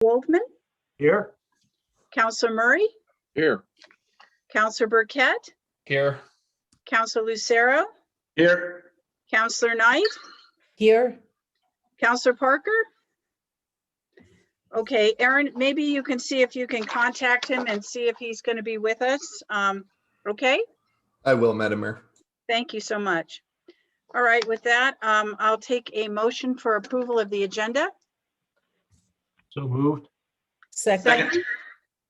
Wolfman, Here. Counselor Murray, Here. Counselor Burkett, Here. Counselor Lucero, Here. Counselor Knight, Here. Counselor Parker. Okay, Aaron, maybe you can see if you can contact him and see if he's going to be with us. Okay, I will, Madam Mayor. thank you so much. All right, with that, I'll take a motion for approval of the agenda. So moved. Second.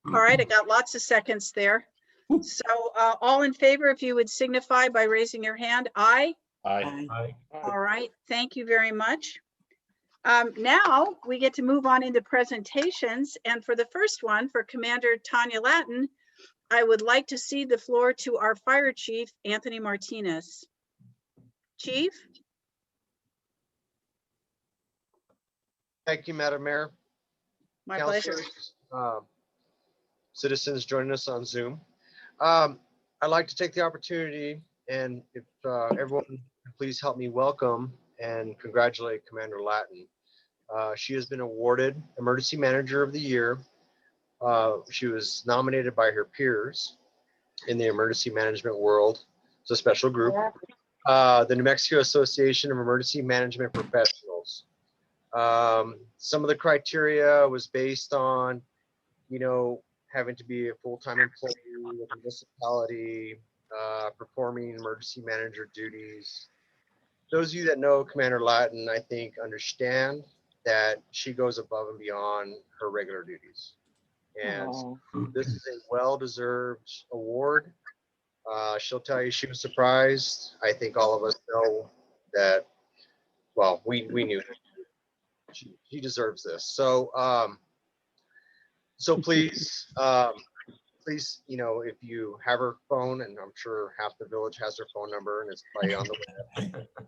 All right, I got lots of seconds there. So all in favor, if you would signify by raising your hand, aye. Aye. Aye. All right, thank you very much. Now we get to move on into presentations. And for the first one, for Commander Tanya Latin, I would like to cede the floor to our Fire Chief, Anthony Martinez. Chief? Thank you, Madam Mayor. My pleasure. Councilors, citizens joining us on Zoom. I'd like to take the opportunity, and if everyone can please help me welcome and congratulate Commander Latin. She has been awarded Emergency Manager of the Year. She was nominated by her peers in the emergency management world. It's a special group. The New Mexico Association of Emergency Management Professionals. Some of the criteria was based on, having to be a full-time employee with a municipality, performing emergency manager duties. Those of you that know Commander Latin, I think, understand that she goes above and beyond her regular duties. And this is a well-deserved award. She'll tell you she was surprised. I think all of us know that, well, we knew she deserves this. So, please, please, if you have her phone, and I'm sure half the village has her phone number and it's probably on the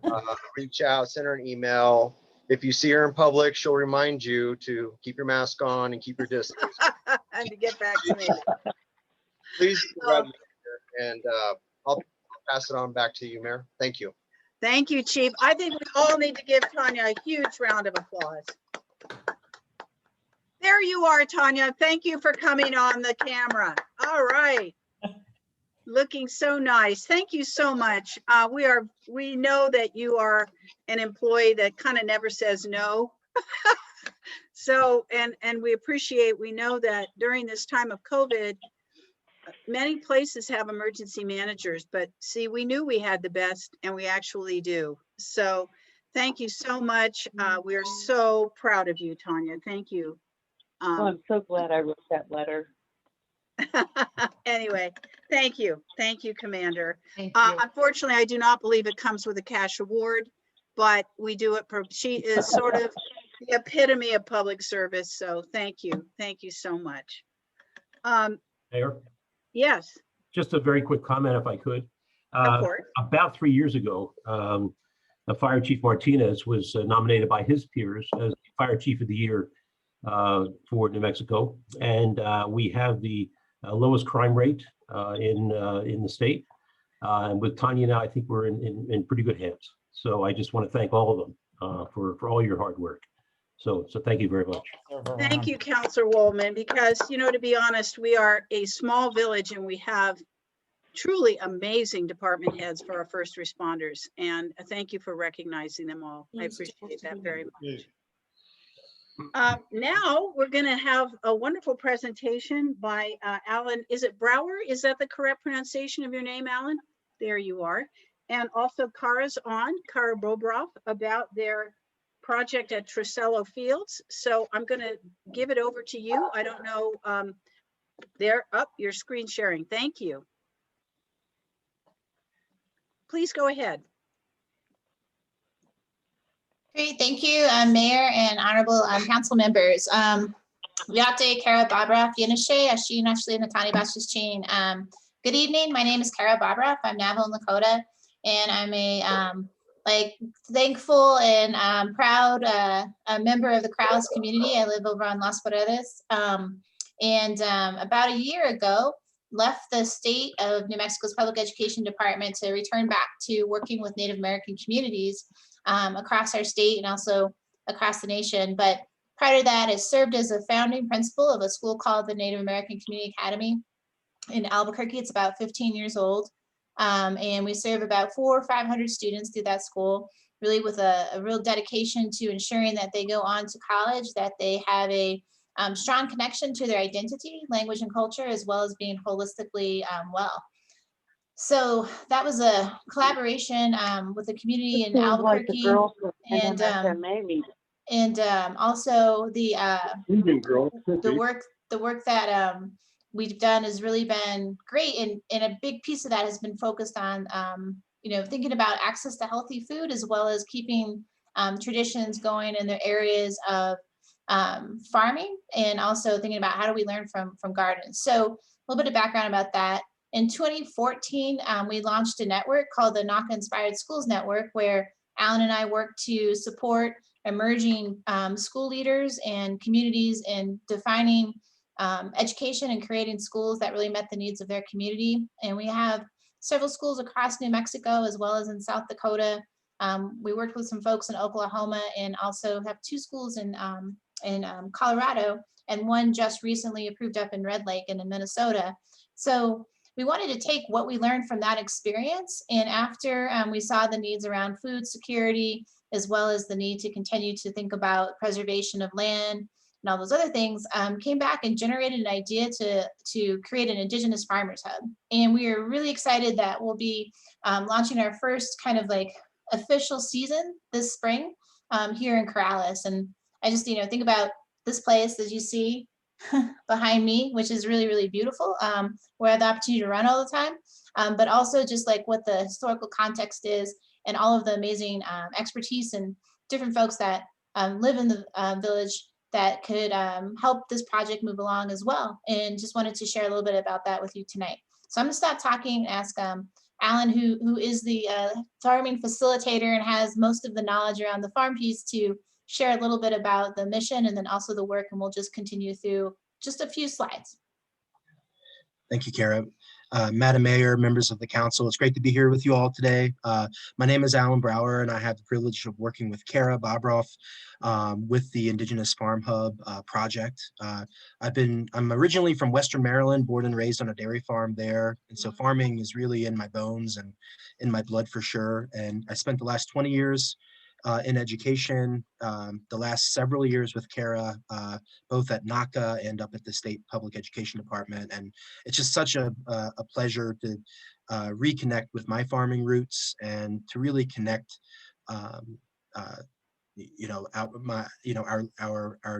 web, reach out, send her an email. If you see her in public, she'll remind you to keep your mask on and keep your distance. And to get vaccinated. Please congratulate her, and I'll pass it on back to you, Mayor. Thank you. Thank you, Chief. I think we all need to give Tanya a huge round of applause. There you are, Tanya. Thank you for coming on the camera. All right. Looking so nice. Thank you so much. We know that you are an employee that kind of never says no. So, and we know that during this time of COVID, many places have emergency managers, but see, we knew we had the best and we actually do. So thank you so much. We are so proud of you, Tanya. Thank you. Well, I'm so glad I wrote that letter. Anyway, thank you. Thank you, Commander. Thank you. Unfortunately, I do not believe it comes with a cash award, but we do it. She is sort of the epitome of public service. So thank you. Thank you so much. Mayor, Yes, just a very quick comment if I could. of course. About 3 years ago, the Fire Chief Martinez was nominated by his peers as Fire Chief of the Year for New Mexico. And we have the lowest crime rate in the state. And with Tanya now, I think we're in pretty good hands. So I just want to thank all of them for all your hard work. So thank you very much. Thank you, Councilor Woolman, because, to be honest, we are a small village and we have truly amazing department heads for our first responders. And thank you for recognizing them all. I appreciate that very much. Now we're going to have a wonderful presentation by Alan. Is it Brower? Is that the correct pronunciation of your name, Alan? There you are. And also Kara Bobroff, about their project at Trisello Fields. So I'm going to give it over to you. I don't know. They're up your screen sharing. Thank you. Please go ahead. Great, thank you, Mayor and honorable council members. Viate Kara Bobroff Yenishe, Ashin Ashley Natani Bashichin. Good evening. My name is Kara Bobroff. I'm Navajo and Lakota, and I'm a thankful and proud a member of the Corrales community. I live over on Las Paredes. And about a year ago, left the state of New Mexico's Public Education Department to return back to working with Native American communities across our state and also across the nation. But Prior to that, I served as a founding principal of a school called the Native American Community Academy in Albuquerque. It's about 15 years old. And we serve about 400 or 500 students through that school, really with a real dedication to ensuring that they go on to college, that they have a strong connection to their identity, language, and culture, as well as being holistically well. So that was a collaboration with the community in Sounds like the Albuquerque, girls from and NMSMA meeting. Also the Indian girl, could be. the work that we've done has really been great, and a big piece of that has been focused on thinking about access to healthy food, as well as keeping traditions going in their areas of farming, and also thinking about how do we learn from gardens. So a little bit of background about that. In 2014, we launched a network called the Naca Inspired Schools Network, where Alan and I work to support emerging school leaders and communities in defining education and creating schools that really met the needs of their community. And we have several schools across New Mexico, as well as in South Dakota. We worked with some folks in Oklahoma, and also have 2 schools in Colorado, and one just recently approved up in Red Lake and in Minnesota. So we wanted to take what we learned from that experience, and after we saw the needs around food security, as well as the need to continue to think about preservation of land and all those other things, came back and generated an idea to create an Indigenous Farmers Hub. And we are really excited that we'll be launching our first kind of like official season this spring here in Corrales. And I just, think about this place that you see behind me, which is really, really beautiful. We have the opportunity to run all the time, but also just like what the historical context is, and all of the amazing expertise and different folks that live in the village that could help this project move along as well. And just wanted to share a little bit about that with you tonight. So I'm gonna stop talking and ask Alan, who is the farming facilitator and has most of the knowledge around the farm piece, to share a little bit about the mission and then also the work, and we'll just continue through just a few slides. Thank you, Kara. Madam Mayor, members of the council, it's great to be here with you all today. My name is Alan Brower, and I have the privilege of working with Kara Bobroff with the Indigenous Farm Hub project. I'm originally from Western Maryland, born and raised on a dairy farm there. And so farming is really in my bones and in my blood for sure. And I spent the last 20 years in education, the last several years with Kara, both at Naca and up at the State Public Education Department. And it's just such a pleasure to reconnect with my farming roots and to really connect, our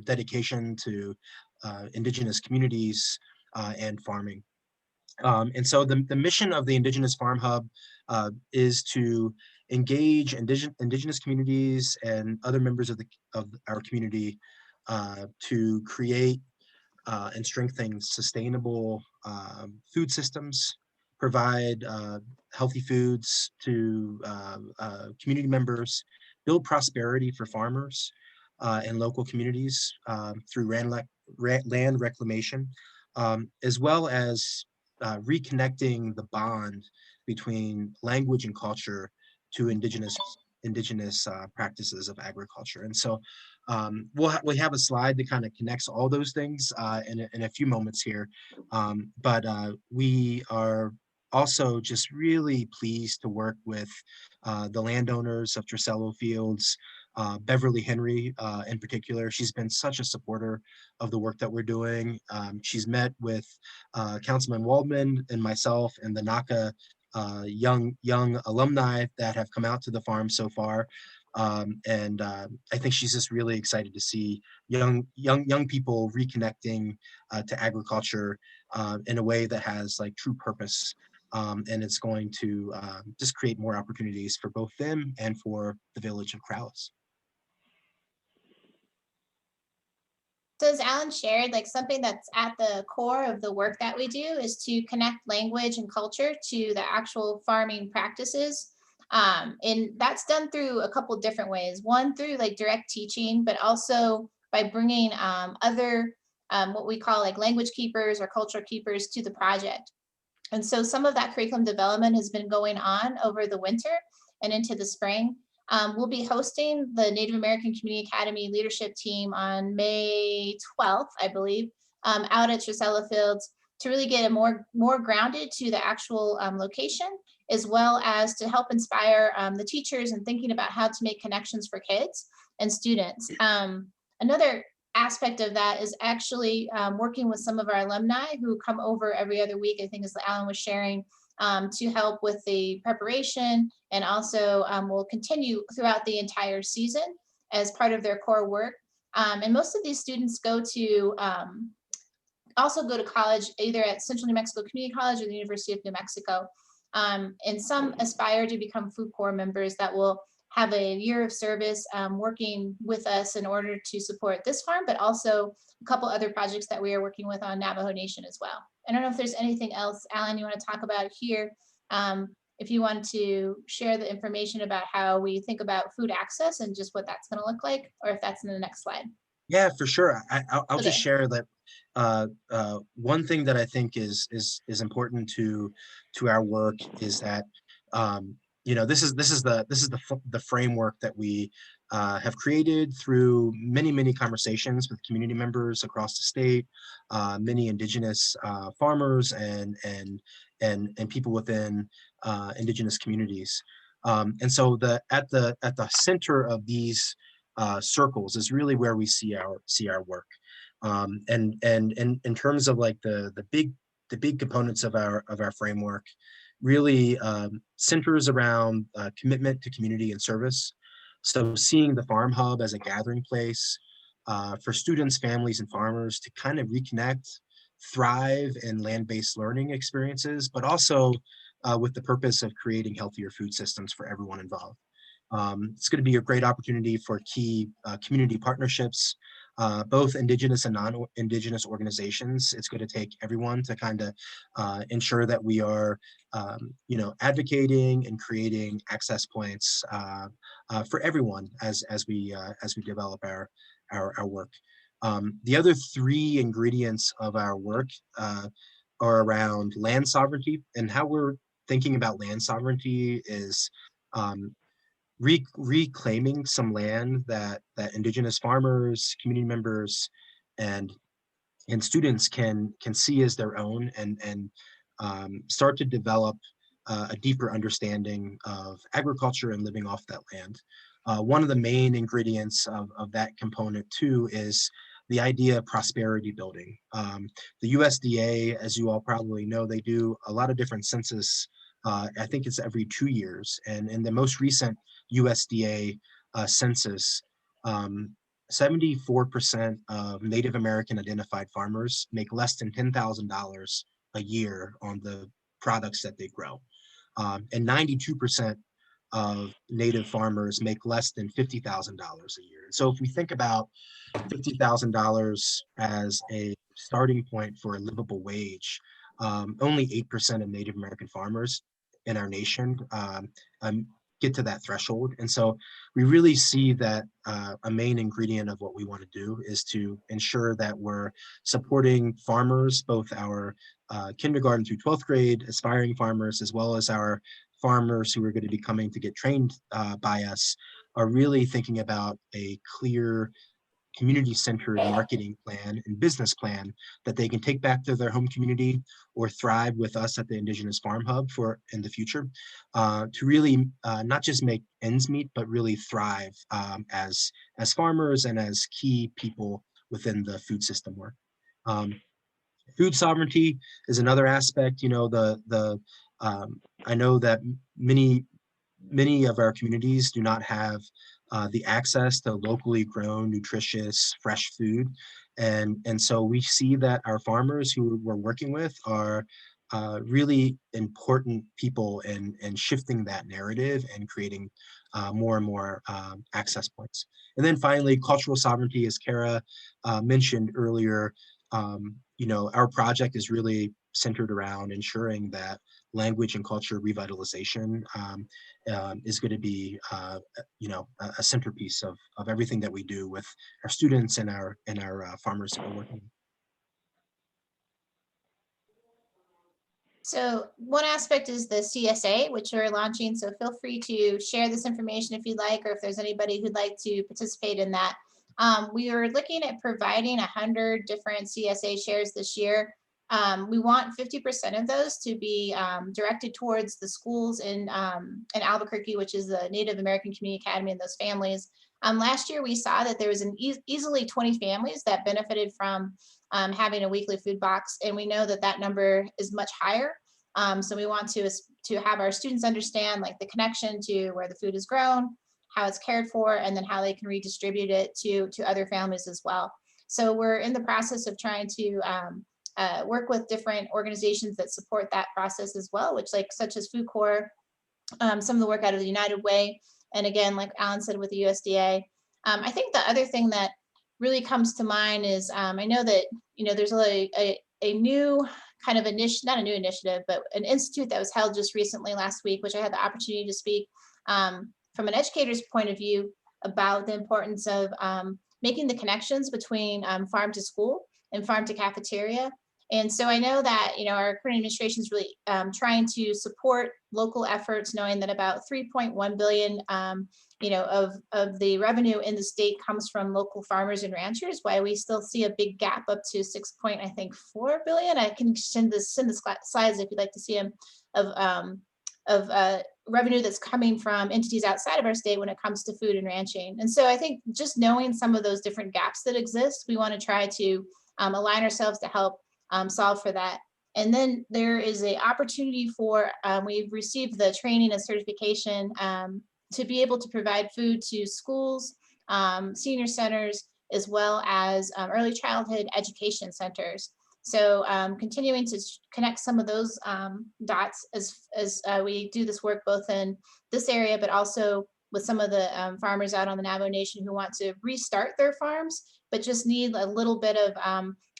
dedication to Indigenous communities and farming. And so the mission of the Indigenous Farm Hub is to engage Indigenous communities and other members of our community to create and strengthen sustainable food systems, provide healthy foods to community members, build prosperity for farmers and local communities through land reclamation, as well as reconnecting the bond between language and culture to indigenous practices of agriculture. And so we have a slide that kind of connects all those things in a few moments here. But we are also just really pleased to work with the landowners of Trisello Fields, Beverly Henry in particular. She's been such a supporter of the work that we're doing. She's met with Councilman Waldman and myself and the Naca young alumni that have come out to the farm so far. And I think she's just really excited to see young people reconnecting to agriculture in a way that has like true purpose. And it's going to just create more opportunities for both them and for the village of Corrales. So as Alan shared, like something that's at the core of the work that we do is to connect language and culture to the actual farming practices. And that's done through a couple different ways. One, through like direct teaching, but also by bringing other what we call like language keepers or culture keepers to the project. And so some of that curriculum development has been going on over the winter and into the spring. We'll be hosting the Native American Community Academy leadership team on May 12th, I believe, out at Trisello Fields to really get a more grounded to the actual location, as well as to help inspire the teachers in thinking about how to make connections for kids and students. Another aspect of that is actually working with some of our alumni who come over every other week, I think as Alan was sharing, to help with the preparation, and also will continue throughout the entire season as part of their core work. And most of these students also go to college either at Central New Mexico Community College or the University of New Mexico. And some aspire to become food corps members that will have a year of service working with us in order to support this farm, but also a couple other projects that we are working with on Navajo Nation as well. I don't know if there's anything else, Alan, you want to talk about here. If you want to share the information about how we think about food access and just what that's going to look like, or if that's in the next slide. Yeah, for sure. I'll just Okay. share that one thing that I think is important to our work is that this is the framework that we have created through many conversations with community members across the state, many indigenous farmers and people within indigenous communities. And so at the center of these circles is really where we see our work. And in terms of like the big components of our framework, really centers around commitment to community and service. So seeing the Farmhub as a gathering place for students, families, and farmers to kind of reconnect, thrive in land-based learning experiences, but also with the purpose of creating healthier food systems for everyone involved. It's going to be a great opportunity for key community partnerships, both indigenous and non-indigenous organizations. It's going to take everyone to kind of ensure that we are, advocating and creating access points for everyone as we develop our work. The other three ingredients of our work are around land sovereignty, and how we're thinking about land sovereignty is reclaiming some land that indigenous farmers, community members, and students can see as their own, and start to develop a deeper understanding of agriculture and living off that land. One of the main ingredients of that component too is the idea of prosperity building. The USDA, as you all probably know, they do a lot of different census. I think it's every 2 years, and in the most recent USDA census, 74% of Native American identified farmers make less than $10,000 a year on the products that they grow. And 92% of Native farmers make less than $50,000 a year. So if we think about $50,000 as a starting point for a livable wage, only 8% of Native American farmers in our nation get to that threshold. And so we really see that a main ingredient of what we want to do is to ensure that we're supporting farmers, both our kindergarten through 12th grade aspiring farmers, as well as our farmers who are going to be coming to get trained by us, are really thinking about a clear community-centered marketing plan and business plan that they can take back to their home community or thrive with us at the Indigenous Farmhub for in the future, to really not just make ends meet, but really thrive as farmers and as key people within the food system work. Food sovereignty is another aspect. I know that many of our communities do not have the access to locally grown, nutritious, fresh food. And so we see that our farmers who we're working with are really important people in shifting that narrative and creating more and more access points. And then finally, cultural sovereignty, as Kara mentioned earlier, our project is really centered around ensuring that language and culture revitalization is going to be, a centerpiece of everything that we do with our students and our farmers that we're working with. So one aspect is the CSA, which we're launching. So feel free to share this information if you'd like, or if there's anybody who'd like to participate in that. We are looking at providing 100 different CSA shares this year. We want 50% of those to be directed towards the schools in Albuquerque, which is the Native American Community Academy and those families. Last year, we saw that there was easily 20 families that benefited from having a weekly food box, and we know that that number is much higher. So we want to have our students understand like the connection to where the food is grown, how it's cared for, and then how they can redistribute it to other families as well. So we're in the process of trying to work with different organizations that support that process as well, which such as Food Corps, some of the work out of the United Way, and again, like Alan said, with the USDA. I think the other thing that really comes to mind is I know that there's a new kind of not a new initiative, but an institute that was held just recently last week, which I had the opportunity to speak from an educator's point of view about the importance of making the connections between farm to school and farm to cafeteria. And so I know that our current administration is really trying to support local efforts, knowing that about 3.1 billion of the revenue in the state comes from local farmers and ranchers, while we still see a big gap up to 6.4 billion. I can send the slides if you'd like to see them of revenue that's coming from entities outside of our state when it comes to food and ranching. And so I think just knowing some of those different gaps that exist, we want to try to align ourselves to help solve for that. And then there is an opportunity for, we've received the training and certification to be able to provide food to schools, senior centers, as well as early childhood education centers. So continuing to connect some of those dots as we do this work both in this area, but also with some of the farmers out on the Navajo Nation who want to restart their farms, but just need a little bit of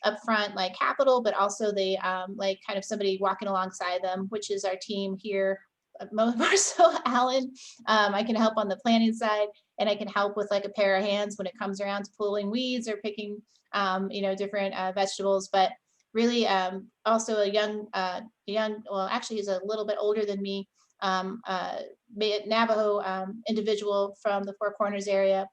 upfront like capital, but also they like kind of somebody walking alongside them, which is our team here. More so Alan, I can help on the planning side, and I can help with like a pair of hands when it comes around to pulling weeds or picking different vegetables. But really also a young, well, actually he's a little bit older than me, Navajo individual from the Four Corners area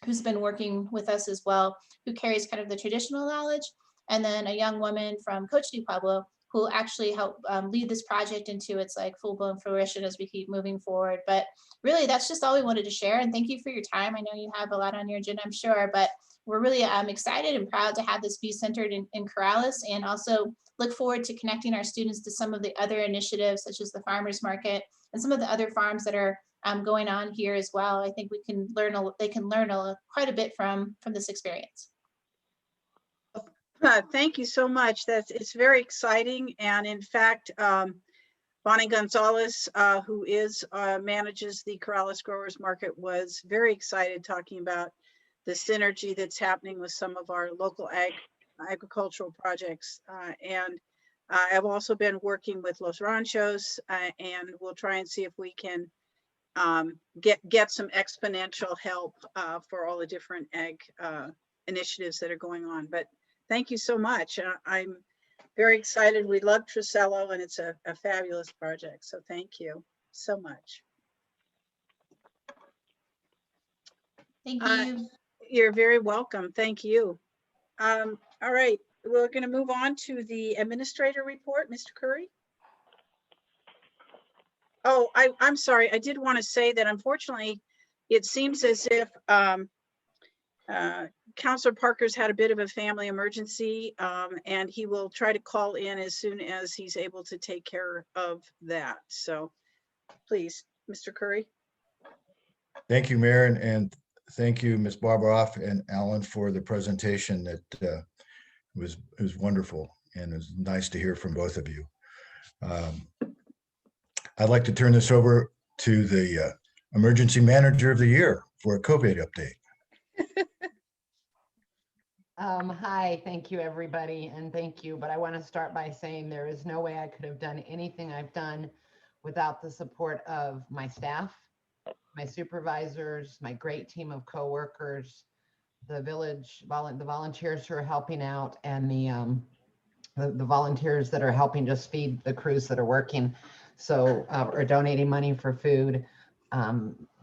who's been working with us as well, who carries kind of the traditional knowledge, and then a young woman from Coach de Pueblo who will actually help lead this project into its like full-blown fruition as we keep moving forward. But really, that's just all we wanted to share. And thank you for your time. I know you have a lot on your agenda, I'm sure, but we're really excited and proud to have this be centered in Corrales, and also look forward to connecting our students to some of the other initiatives, such as the farmers market and some of the other farms that are going on here as well. I think we can learn, they can learn quite a bit from this experience. Thank you so much. It's very exciting. And in fact, Bonnie Gonzalez, who manages the Corrales Growers Market, was very excited talking about the synergy that's happening with some of our local agricultural projects. And I've also been working with Los Ranchos, and we'll try and see if we can get some exponential help for all the different ag initiatives that are going on. But thank you so much. I'm very excited. We love Trisello, and it's a fabulous project. So thank you so much. Thank you. You're very welcome. Thank you. All right, we're going to move on to the administrator report. Mr. Curry. Oh, I'm sorry. I did want to say that unfortunately, it seems as if Counselor Parker's had a bit of a family emergency, and he will try to call in as soon as he's able to take care of that. So please, Mr. Curry. Thank you, Mayor, and thank you, Ms. Barbara and Alan, for the presentation. That was wonderful, and it was nice to hear from both of you. I'd like to turn this over to the Emergency Manager of the Year for a COVID update. Hi, thank you, everybody, and thank you. But I want to start by saying there is no way I could have done anything I've done without the support of my staff, my supervisors, my great team of coworkers, the village, the volunteers who are helping out, and the volunteers that are helping just feed the crews that are working. So, or donating money for food.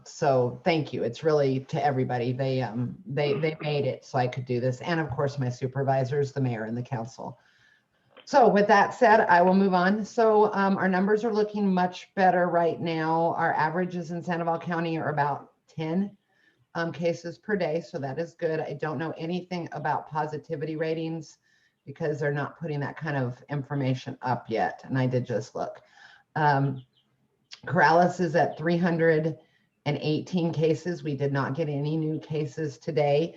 So thank you. It's really to everybody. They made it so I could do this. And of course, my supervisors, the mayor and the council. So with that said, I will move on. So our numbers are looking much better right now. Our averages in Sandoval County are about 10 cases per day. So that is good. I don't know anything about positivity ratings because they're not putting that kind of information up yet. And I did just look. Corrales is at 318 cases. We did not get any new cases today.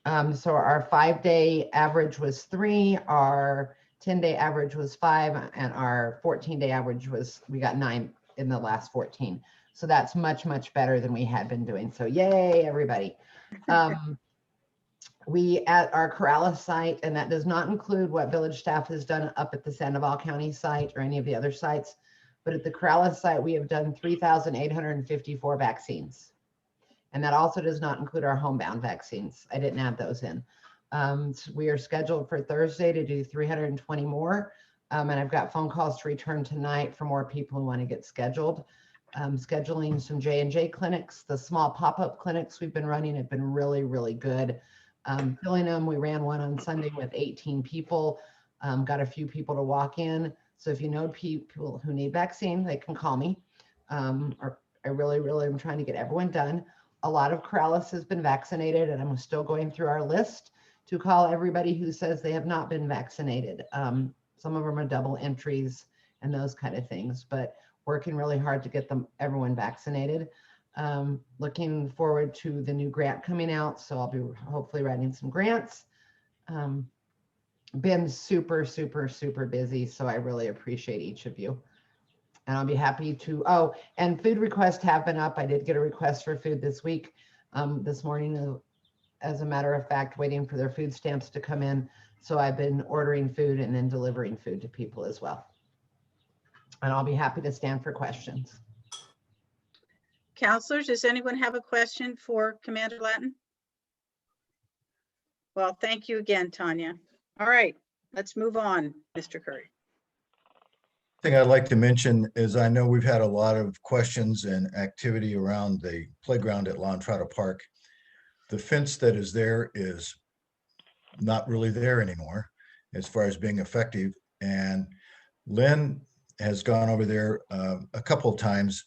So our 5-day average was 3, our 10-day average was 5, and our 14-day average was, we got 9 in the last 14. So that's much, much better than we had been doing. So yay, everybody. We at our Corrales site, and that does not include what village staff has done up at the Sandoval County site or any of the other sites, but at the Corrales site, we have done 3,854 vaccines. And that also does not include our homebound vaccines. I didn't add those in. So we are scheduled for Thursday to do 320 more. And I've got phone calls to return tonight for more people who want to get scheduled. Scheduling some J&J clinics. The small pop-up clinics we've been running have been really, really good. Filling them, we ran one on Sunday with 18 people, got a few people to walk in. So if you know people who need vaccine, they can call me. Or I really, really am trying to get everyone done. A lot of Corrales has been vaccinated, and I'm still going through our list to call everybody who says they have not been vaccinated. Some of them are double entries and those kind of things, but working really hard to get everyone vaccinated. Looking forward to the new grant coming out, so I'll be hopefully writing some grants. Been super, super, super busy, so I really appreciate each of you. And I'll be happy to, oh, and food requests have been up. I did get a request for food this week, this morning, as a matter of fact, waiting for their food stamps to come in. So I've been ordering food and then delivering food to people as well. And I'll be happy to stand for questions. Counselors, does anyone have a question for Commander Latin? Well, thank you again, Tanya. All right, let's move on, Mr. Curry. Thing I'd like to mention is I know we've had a lot of questions and activity around the playground at Landowners Park. The fence that is there is not really there anymore as far as being effective. And Lynn has gone over there a couple of times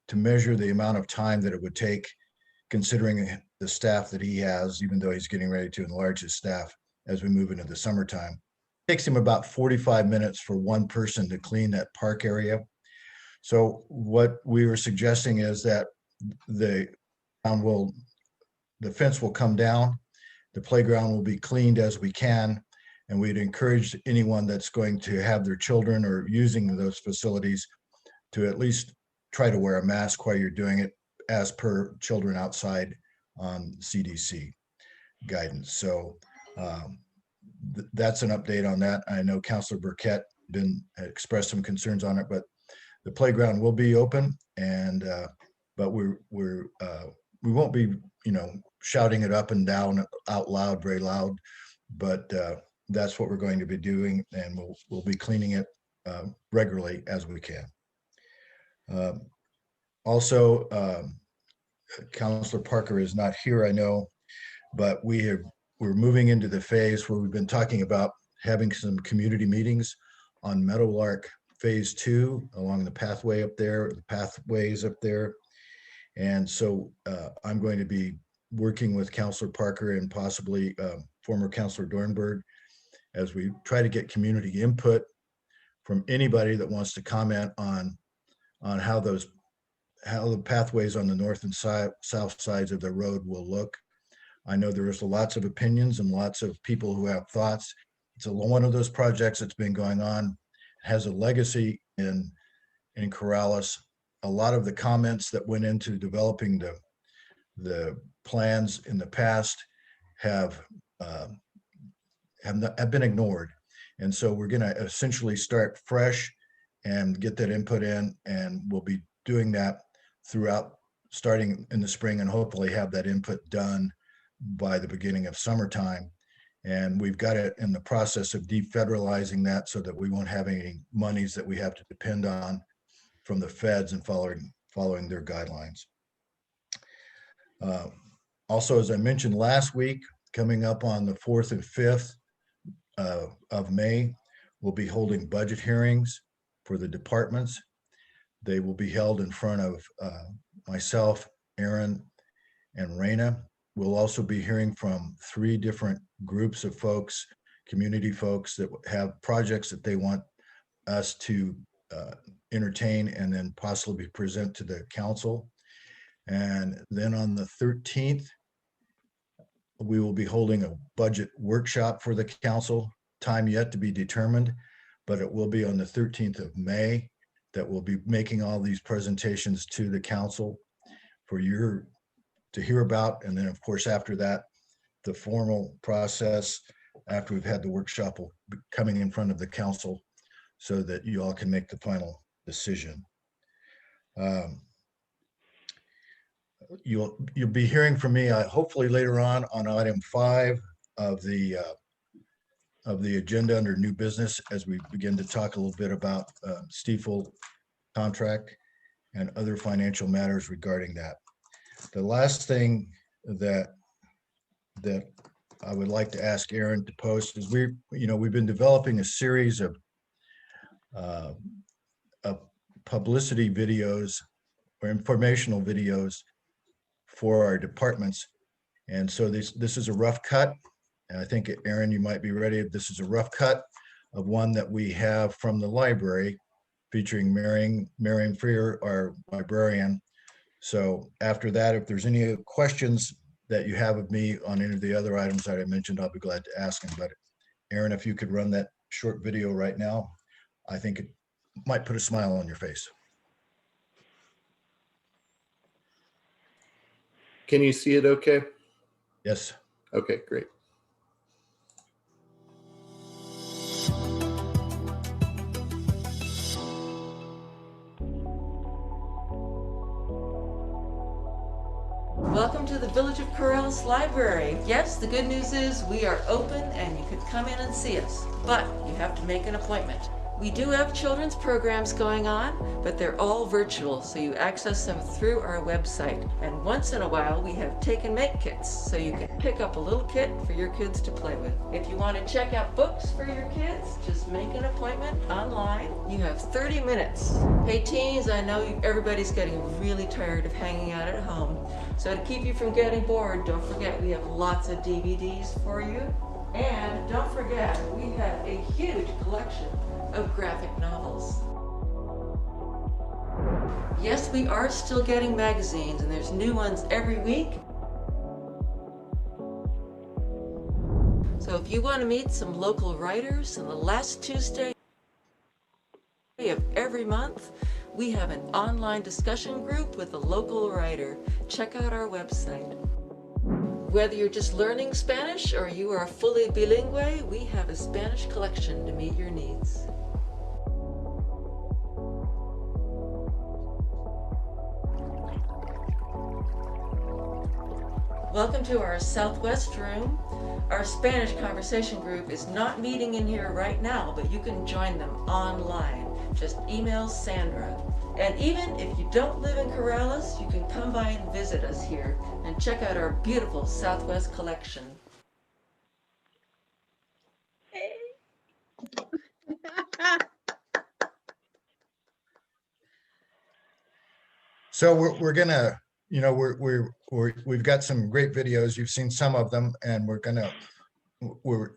to measure the amount of time that it would take, considering the staff that he has, even though he's getting ready to enlarge his staff as we move into the summertime. It takes him about 45 minutes for one person to clean that park area. So what we were suggesting is that the fence will come down, the playground will be cleaned as we can, and we'd encourage anyone that's going to have their children or using those facilities to at least try to wear a mask while you're doing it, as per children outside on CDC guidance. So that's an update on that. I know Councilor Burkett expressed some concerns on it, but the playground will be open, and but we won't be, shouting it up and down out loud, very loud, but that's what we're going to be doing, and we'll be cleaning it regularly as we can. Also, Councilor Parker is not here, I know, but we're moving into the phase where we've been talking about having some community meetings on Meadowlark Phase 2 along the pathway up there, the pathways up there. And so I'm going to be working with Councilor Parker and possibly former Councilor Dornberg as we try to get community input from anybody that wants to comment on how the pathways on the north and south sides of the road will look. I know there's lots of opinions and lots of people who have thoughts. It's one of those projects that's been going on, has a legacy in Corrales. A lot of the comments that went into developing the plans in the past have been ignored. And so we're going to essentially start fresh and get that input in, and we'll be doing that throughout, starting in the spring, and hopefully have that input done by the beginning of summertime. And we've got it in the process of defederalizing that so that we won't have any monies that we have to depend on from the feds and following their guidelines. Also, as I mentioned last week, coming up on the 4th and 5th of May, we'll be holding budget hearings for the departments. They will be held in front of myself, Aaron, and Raina. We'll also be hearing from 3 different groups of folks, community folks that have projects that they want us to entertain and then possibly present to the council. And then on the 13th, we will be holding a budget workshop for the council, time yet to be determined, but it will be on the 13th of May that we'll be making all these presentations to the council for you to hear about. And then of course, after that, the formal process after we've had the workshop will be coming in front of the council so that you all can make the final decision. You'll be hearing from me hopefully later on item 5 of the agenda under new business as we begin to talk a little bit about Stiefel contract and other financial matters regarding that. The last thing that I would like to ask Aaron to post is we've been developing a series of publicity videos or informational videos for our departments. And so this is a rough cut. And I think, Aaron, you might be ready. This is a rough cut of one that we have from the library featuring Marion Freer, our librarian. So after that, if there's any questions that you have of me on any of the other items that I mentioned, I'll be glad to ask them. But Aaron, if you could run that short video right now, I think it might put a smile on your face. Can you see it okay? Yes. Okay, great. Welcome to the Village of Corrales Library. Yes, the good news is we are open and you can come in and see us, but you have to make an appointment. We do have children's programs going on, but they're all virtual, so you access them through our website. And once in a while, we have take and make kits, so you can pick up a little kit for your kids to play with. If you want to check out books for your kids, just make an appointment online. You have 30 minutes. Hey teens, I know everybody's getting really tired of hanging out at home. So to keep you from getting bored, don't forget we have lots of DVDs for you. And don't forget, we have a huge collection of graphic novels. Yes, we are still getting magazines, and there's new ones every week. So if you want to meet some local writers on the last Tuesday of every month, we have an online discussion group with a local writer. Check out our website. Whether you're just learning Spanish or you are fully bilingual, we have a Spanish collection to meet your needs. Welcome to our Southwest room. Our Spanish conversation group is not meeting in here right now, but you can join them online. Just email Sandra. And even if you don't live in Corrales, you can come by and visit us here and check out our beautiful Southwest collection. So we're gonna, we've got some great videos. You've seen some of them, and we're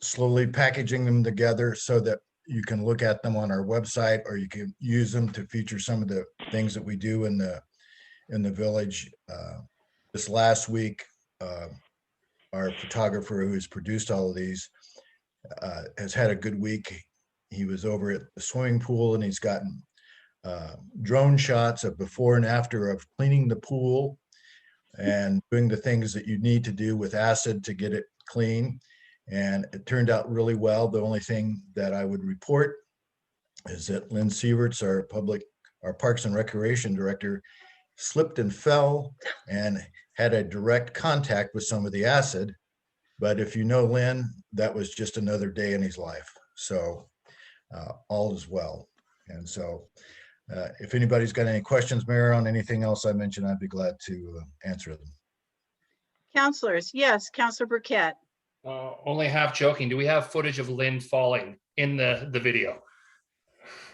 slowly packaging them together so that you can look at them on our website, or you can use them to feature some of the things that we do in the village. This last week, our photographer who has produced all of these has had a good week. He was over at the swimming pool, and he's gotten drone shots of before and after of cleaning the pool and doing the things that you need to do with acid to get it clean. And it turned out really well. The only thing that I would report is that Lynn Sieverts, our Parks and Recreation Director, slipped and fell and had a direct contact with some of the acid But if you know Lynn, that was just another day in his life. So all is well. And so if anybody's got any questions, Mayor, on anything else I mentioned, I'd be glad to answer them. Counselors, yes, Counselor Burkett. Only half joking. Do we have footage of Lynn falling in the video?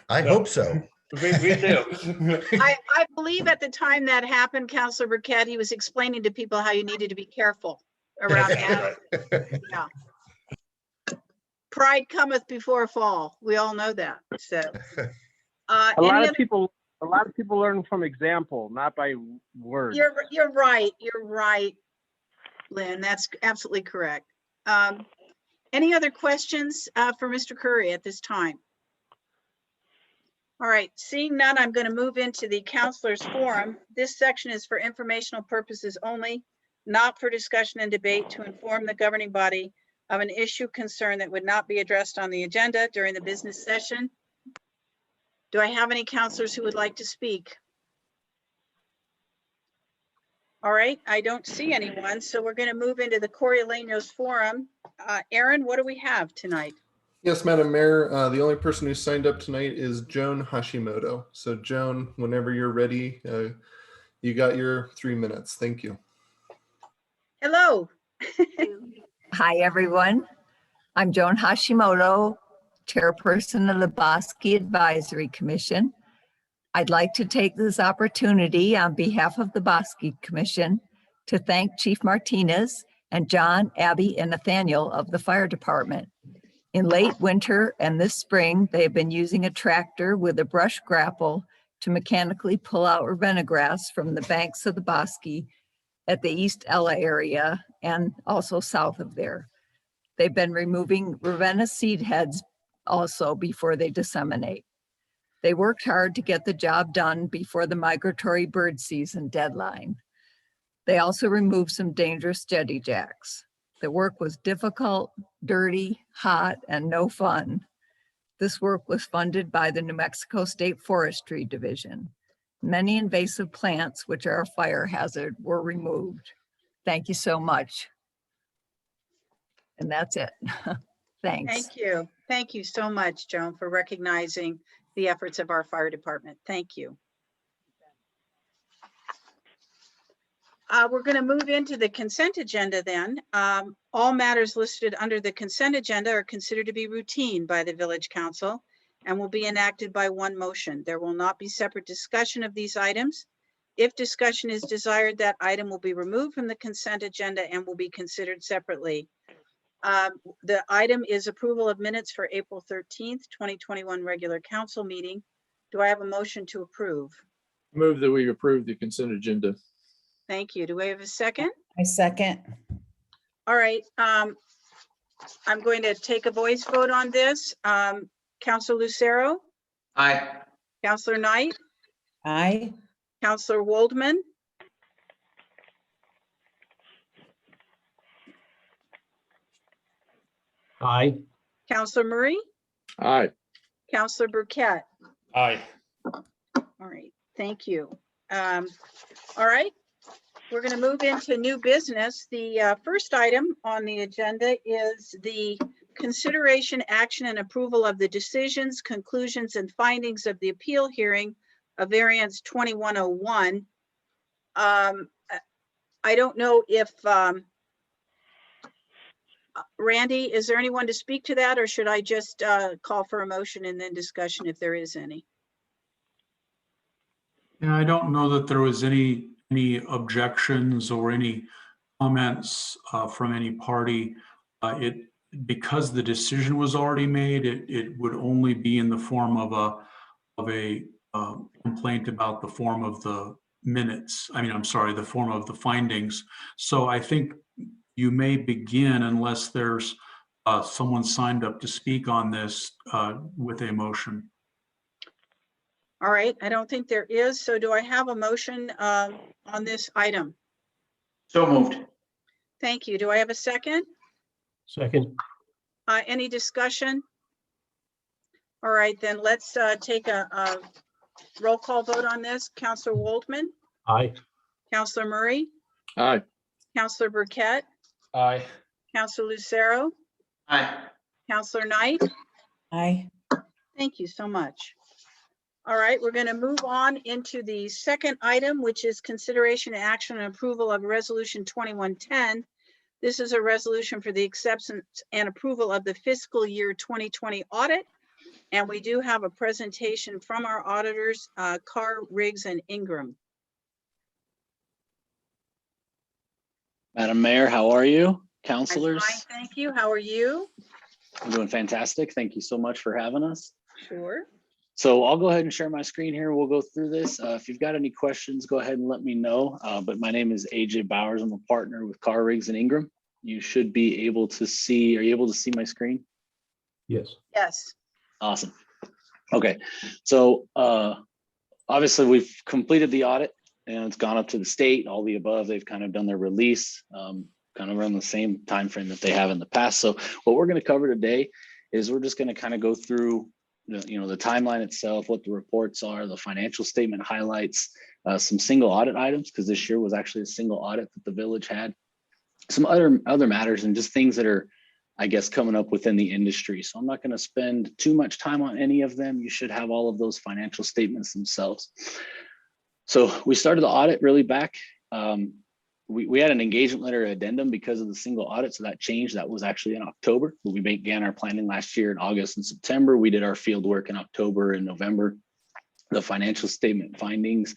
I hope so. We do. I believe at the time that happened, Counselor Burkett, he was explaining to people how you needed to be careful around that. Yeah. Pride cometh before a fall. We all know that. So a lot of people learn from example, not by words. You're right. You're right, Lynn. That's absolutely correct. Any other questions for Mr. Curry at this time? All right, seeing none, I'm going to move into the counselors forum. This section is for informational purposes only, not for discussion and debate, to inform the governing body of an issue concern that would not be addressed on the agenda during the business session. Do I have any counselors who would like to speak? All right, I don't see anyone, so we're going to move into the Corrales forum. Aaron, what do we have tonight? Yes, Madam Mayor, the only person who signed up tonight is Joan Hashimoto. So Joan, whenever you're ready, you got your 3 minutes. Thank you. Hello. Hi, everyone. I'm Joan Hashimoto, Chairperson of the Bosque Advisory Commission. I'd like to take this opportunity on behalf of the Bosque Commission to thank Chief Martinez and John, Abby, and Nathaniel of the Fire Department. In late winter and this spring, they've been using a tractor with a brush grapple to mechanically pull out Ravenna grass from the banks of the Bosque at the East Ella area and also south of there. They've been removing Ravenna seed heads also before they disseminate. They worked hard to get the job done before the migratory bird season deadline. They also removed some dangerous jetty jacks. The work was difficult, dirty, hot, and no fun. This work was funded by the New Mexico State Forestry Division. Many invasive plants, which are a fire hazard, were removed. Thank you so much. And that's it. Thanks. Thank you. Thank you so much, Joan, for recognizing the efforts of our fire department. Thank you. We're going to move into the consent agenda then. All matters listed under the consent agenda are considered to be routine by the Village Council and will be enacted by one motion. There will not be separate discussion of these items. If discussion is desired, that item will be removed from the consent agenda and will be considered separately. The item is approval of minutes for April 13th, 2021 regular council meeting. Do I have a motion to approve? Move that we approve the consent agenda. Thank you. Do I have a second? I second. All right. I'm going to take a voice vote on this. Councilor Lucero? Aye. Councilor Knight? Aye. Councilor Waldman? Aye. Councilor Murray? Aye. Councilor Burkett? Aye. All right. Thank you. All right. We're going to move into new business. The first item on the agenda is the consideration, action, and approval of the decisions, conclusions, and findings of the appeal hearing of variance 2101. I don't know if, Randy, is there anyone to speak to that, or should I just call for a motion and then discussion if there is any? Yeah, I don't know that there was any objections or any comments from any party. Because the decision was already made, it would only be in the form of a complaint about the form of the minutes. I mean, I'm sorry, the form of the findings. So I think you may begin, unless there's someone signed up to speak on this, with a motion. All right, I don't think there is. So do I have a motion on this item? So moved. Thank you. Do I have a second? Second. Any discussion? All right, then let's take a roll call vote on this. Councilor Waldman? Aye. Councilor Murray? Aye. Councilor Burkett? Aye. Counselor Lucero, Aye. Counselor Knight. Aye. Thank you so much. All right, we're going to move on into the second item, which is consideration, action, and approval of Resolution 2110. This is a resolution for the acceptance and approval of the fiscal year 2020 audit. And we do have a presentation from our auditors, Carr, Riggs, and Ingram. Madam Mayor, how are you? I'm Counselors? fine, thank you. How are you? I'm doing fantastic. Thank you so much for having us. Sure. So I'll go ahead and share my screen here. We'll go through this. If you've got any questions, go ahead and let me know. But my name is AJ Bowers. I'm a partner with Carr, Riggs, and Ingram. You should be able to see, are you able to see my screen? Yes. Yes. Awesome. Okay, so obviously we've completed the audit and it's gone up to the state, all the above. They've kind of done their release, kind of around the same time frame that they have in the past. So what we're going to cover today is we're just going to kind of go through the timeline itself, what the reports are, the financial statement highlights, some single audit items, because this year was actually a single audit that the village had, some other matters, and just things that are, I guess, coming up within the industry. So I'm not going to spend too much time on any of them. You should have all of those financial statements themselves. So we started the audit really back. We had an engagement letter addendum because of the single audit. So that changed. That was actually in October. We began our planning last year in August and September. We did our field work in October and November. The financial statement findings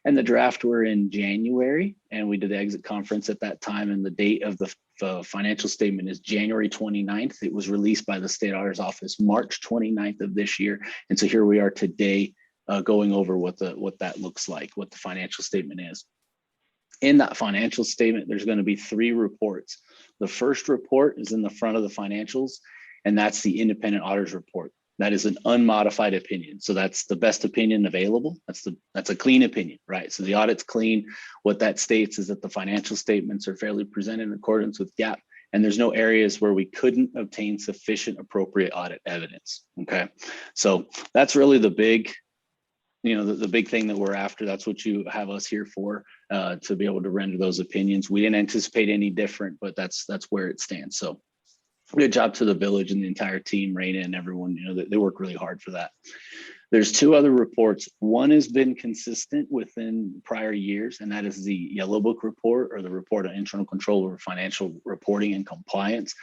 and the draft were in January, and we did the exit conference at that time. And the date of the financial statement is January 29th. It was released by the State Auditor's Office March 29th of this year. And so here we are today going over what that looks like, what the financial statement is. In that financial statement, there's going to be 3 reports. The first report is in the front of the financials, and that's the independent auditor's report. That is an unmodified opinion. So that's the best opinion available. That's a clean opinion, right? So the audit's clean. What that states is that the financial statements are fairly presented in accordance with GAAP, and there's no areas where we couldn't obtain sufficient appropriate audit evidence, okay? So that's really the big, the big thing that we're after. That's what you have us here for, to be able to render those opinions. We didn't anticipate any different, but that's where it stands. So good job to the village and the entire team, Raina and everyone, they work really hard for that. There's 2 other reports. One has been consistent within prior years, and that is the Yellow Book report, or the report on internal control over financial reporting and compliance.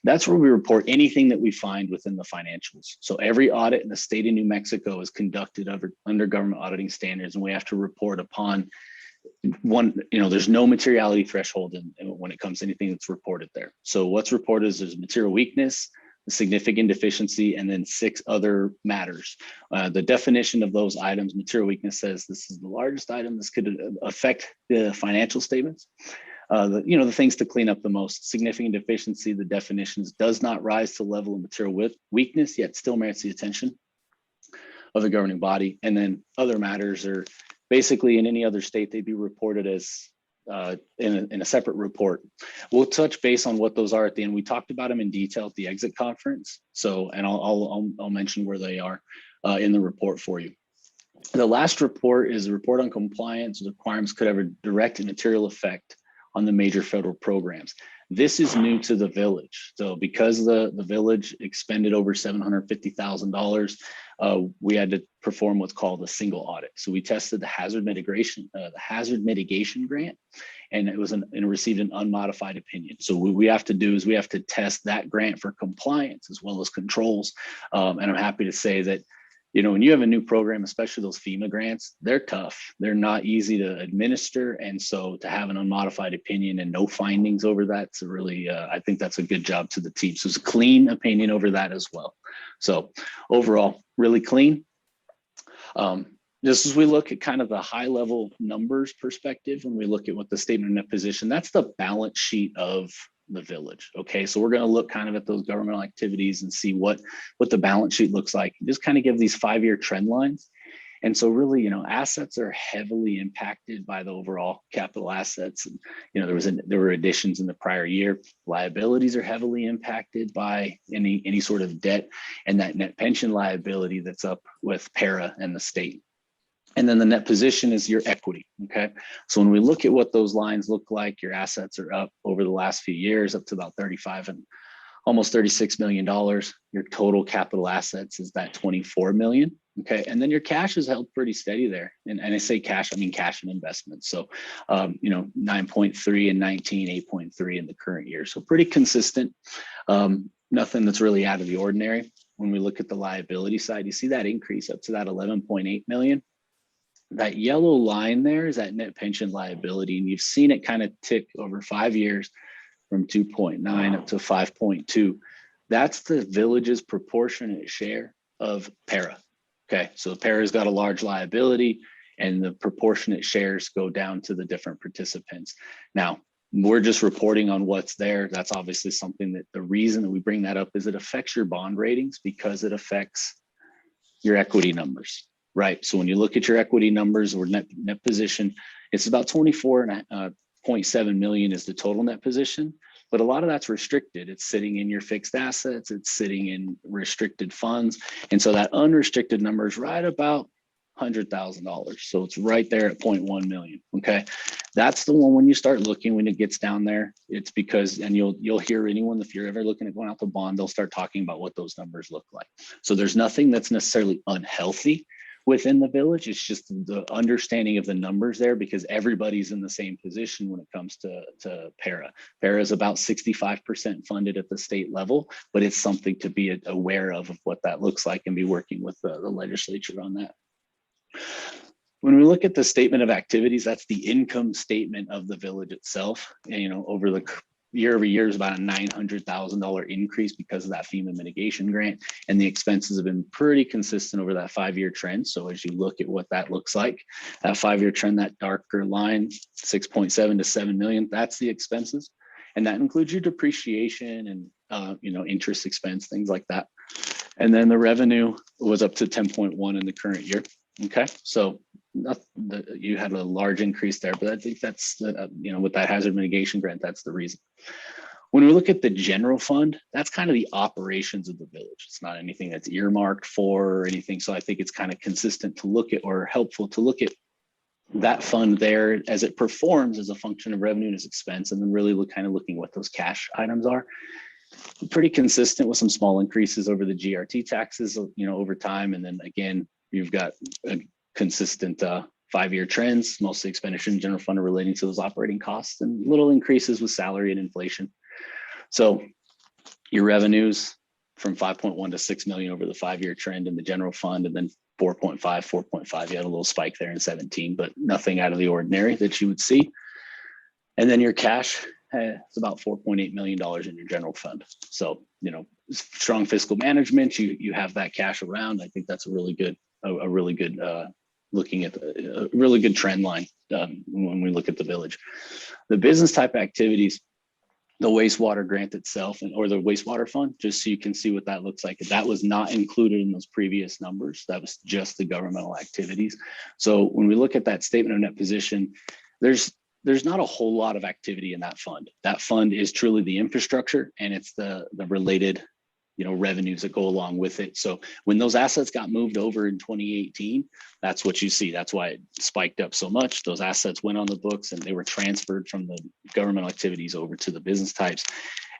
That's where we report anything that we find within the financials. So every audit in the state of New Mexico is conducted under government auditing standards, and we have to report upon one, there's no materiality threshold when it comes to anything that's reported there. So what's reported is there's material weakness, significant deficiency, and then 6 other matters. The definition of those items, material weakness says this is the largest item. This could affect the financial statements. The things to clean up the most. Significant deficiency, the definitions does not rise to the level of material weakness, yet still merits the attention of the governing body. And then other matters are basically in any other state, they'd be reported as in a separate report. We'll touch base on what those are at the end. We talked about them in detail at the exit conference. So, and I'll mention where they are in the report for you. The last report is a report on compliance with requirements could have a direct and material effect on the major federal programs. This is new to the village. So because the village expended over $750,000, we had to perform what's called a single audit. So we tested the hazard mitigation grant, and it received an unmodified opinion. So what we have to do is we have to test that grant for compliance as well as controls. And I'm happy to say that, when you have a new program, especially those FEMA grants, they're tough. They're not easy to administer. And so to have an unmodified opinion and no findings over that, it's really, I think that's a good job to the team. So it's a clean opinion over that as well. So overall, really clean. Just as we look at kind of the high level numbers perspective, when we look at what the statement of net position, that's the balance sheet of the village. Okay, so we're going to look kind of at those governmental activities and see what the balance sheet looks like. Just kind of give these 5-year trend lines. And so really, assets are heavily impacted by the overall capital assets. And, there were additions in the prior year. Liabilities are heavily impacted by any sort of debt and that net pension liability that's up with para and the state. And then the net position is your equity, okay? So when we look at what those lines look like, your assets are up over the last few years, up to about 35 and almost $36 million. Your total capital assets is that 24 million, okay? And then your cash is held pretty steady there. And I say cash, I mean cash and investments. So, 9.3 and 19, 8.3 in the current year. So pretty consistent, nothing that's really out of the ordinary. When we look at the liability side, you see that increase up to that 11.8 million. That yellow line there is that net pension liability, and you've seen it kind of tick over 5 years from 2.9 up to 5.2. That's the village's proportionate share of para. Okay, so para's got a large liability, and the proportionate shares go down to the different participants. Now, we're just reporting on what's there. That's obviously something that the reason that we bring that up is it affects your bond ratings because it affects your equity numbers. Right. So when you look at your equity numbers or net position, it's about 24.7 million is the total net position, but a lot of that's restricted. It's sitting in your fixed assets. It's sitting in restricted funds. And so that unrestricted number is right about $100,000. So it's right there at 0.1 million. Okay. That's the one when you start looking, when it gets down there, it's because, and you'll hear anyone, if you're ever looking at going out to bond, they'll start talking about what those numbers look like. So there's nothing that's necessarily unhealthy within the village. It's just the understanding of the numbers there, because everybody's in the same position when it comes to para. Para is about 65% funded at the state level, but it's something to be aware of what that looks like and be working with the legislature on that. When we look at the statement of activities, that's the income statement of the village itself. And, over the year over year is about a $900,000 increase because of that FEMA mitigation grant, and the expenses have been pretty consistent over that 5-year trend. So as you look at what that looks like, that 5-year trend, that darker line, 6.7 to 7 million, that's the expenses, and that includes your depreciation and interest expense, things like that. And then the revenue was up to 10.1 in the current year. Okay, so you had a large increase there, but I think that's with that hazard mitigation grant, that's the reason. When we look at the general fund, that's kind of the operations of the village. It's not anything that's earmarked for or anything. So I think it's kind of consistent to look at, or helpful to look at that fund there as it performs as a function of revenue and as expense, and then really looking what those cash items are. Pretty consistent with some small increases over the GRT taxes, over time. And then again, you've got a consistent 5-year trends, mostly expenditure and general fund are relating to those operating costs, and little increases with salary and inflation. So your revenues from 5.1 to 6 million over the 5-year trend in the general fund, and then 4.5, you had a little spike there in 17, but nothing out of the ordinary that you would see. And then your cash, it's about $4.8 million in your general fund. So, strong fiscal management, you have that cash around. I think that's a really good looking at a really good trend line when we look at the village. The business type activities, the wastewater grant itself, or the wastewater fund, just so you can see what that looks like. That was not included in those previous numbers. That was just the governmental activities. So when we look at that statement of net position, there's not a whole lot of activity in that fund. That fund is truly the infrastructure, and it's the related revenues that go along with it. So when those assets got moved over in 2018, that's what you see. That's why it spiked up so much. Those assets went on the books and they were transferred from the governmental activities over to the business types.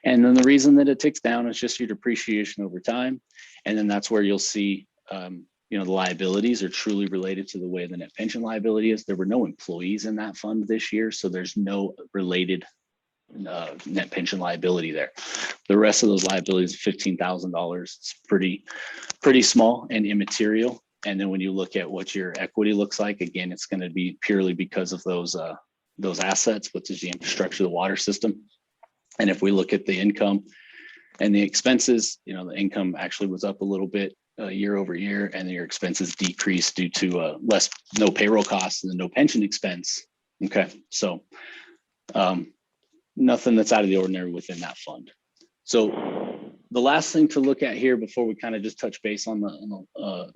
And then the reason that it ticks down is just your depreciation over time. And then that's where you'll see, the liabilities are truly related to the way the net pension liability is. There were no employees in that fund this year, so there's no related net pension liability there. The rest of those liabilities, $15,000, it's pretty small and immaterial. And then when you look at what your equity looks like, again, it's going to be purely because of those assets, which is the infrastructure of the water system. And if we look at the income and the expenses, the income actually was up a little bit year over year, and your expenses decreased due to no payroll costs and no pension expense. Okay, so nothing that's out of the ordinary within that fund. So the last thing to look at here before we kind of just touch base on the